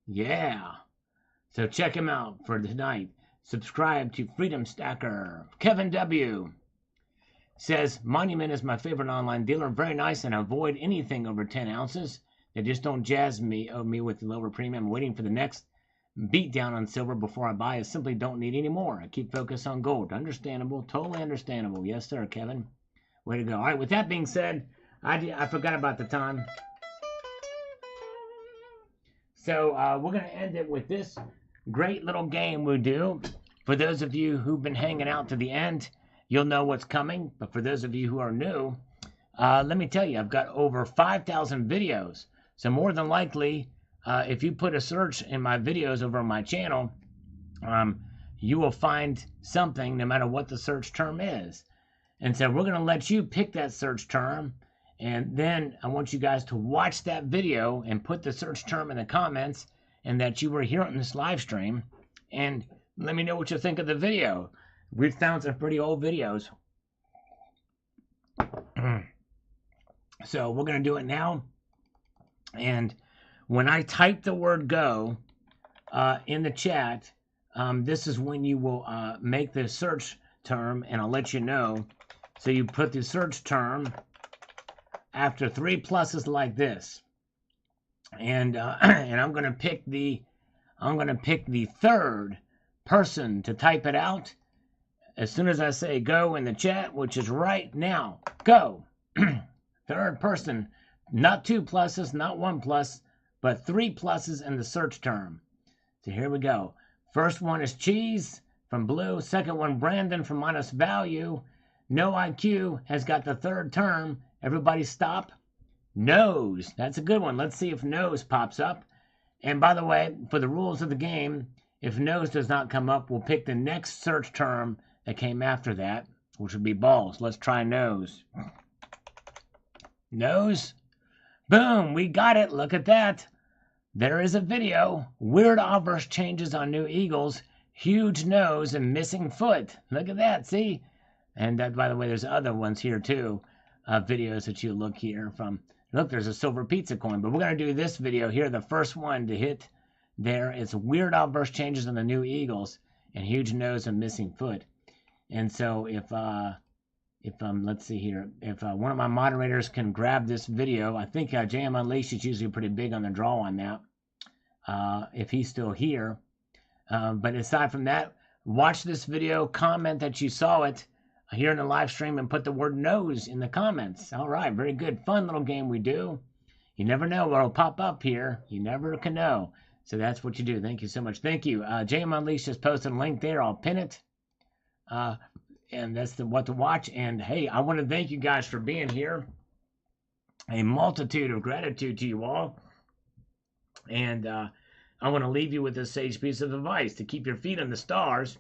Yeah. So check him out for tonight. Subscribe to Freedom Stacker. Kevin W. says, Monument is my favorite online dealer. Very nice, and avoid anything over 10 ounces. They just don't jazz me with the lower premium. I'm waiting for the next beat down on silver before I buy. I simply don't need any more. I keep focused on gold. Understandable. Totally understandable. Yes, sir, Kevin. Way to go. All right, with that being said, I forgot about the time. So we're going to end it with this great little game we do. For those of you who've been hanging out to the end, you'll know what's coming. But for those of you who are new, let me tell you, I've got over 5,000 videos. So more than likely, if you put a search in my videos over on my channel, you will find something no matter what the search term is. And so we're going to let you pick that search term. And then I want you guys to watch that video and put the search term in the comments and that you were here on this live stream. And let me know what you think of the video. We've found some pretty old videos. So we're going to do it now. And when I type the word go in the chat, this is when you will make the search term, and I'll let you know. So you put the search term after 3 pluses like this, and I'm gonna pick the third person to type it out as soon as I say go in the chat, which is right now. Go. Third person, not 2 pluses, not 1 plus, but 3 pluses in the search term. So here we go. First one is cheese from blue. Second one, Brandon from minus value. No IQ has got the third term. Everybody stop. Nose. That's a good one. Let's see if nose pops up. And by the way, for the rules of the game, if nose does not come up, we'll pick the next search term that came after that, which would be balls. Let's try nose. Nose. Boom. We got it. Look at that. There is a video. Weird obverse changes on new eagles. Huge nose and missing foot. Look at that. See? And by the way, there's other ones here too. Videos that you look here from. Look, there's a silver pizza coin. But we're going to do this video here. The first one to hit there. It's weird obverse changes on the new eagles. And huge nose and missing foot. And so if let's see here. If one of my moderators can grab this video. I think JM Unleashed is usually pretty big on the draw on that. If he's still here. But aside from that, watch this video. Comment that you saw it here in the live stream and put the word nose in the comments. All right, very good. Fun little game we do. You never know what'll pop up here. You never can know. So that's what you do. Thank you so much. Thank you. JM Unleashed just posted a link there. I'll pin it. And that's what to watch. And hey, I want to thank you guys for being here. A multitude of gratitude to you all. And I want to leave you with this sage piece of advice to keep your feet on the stars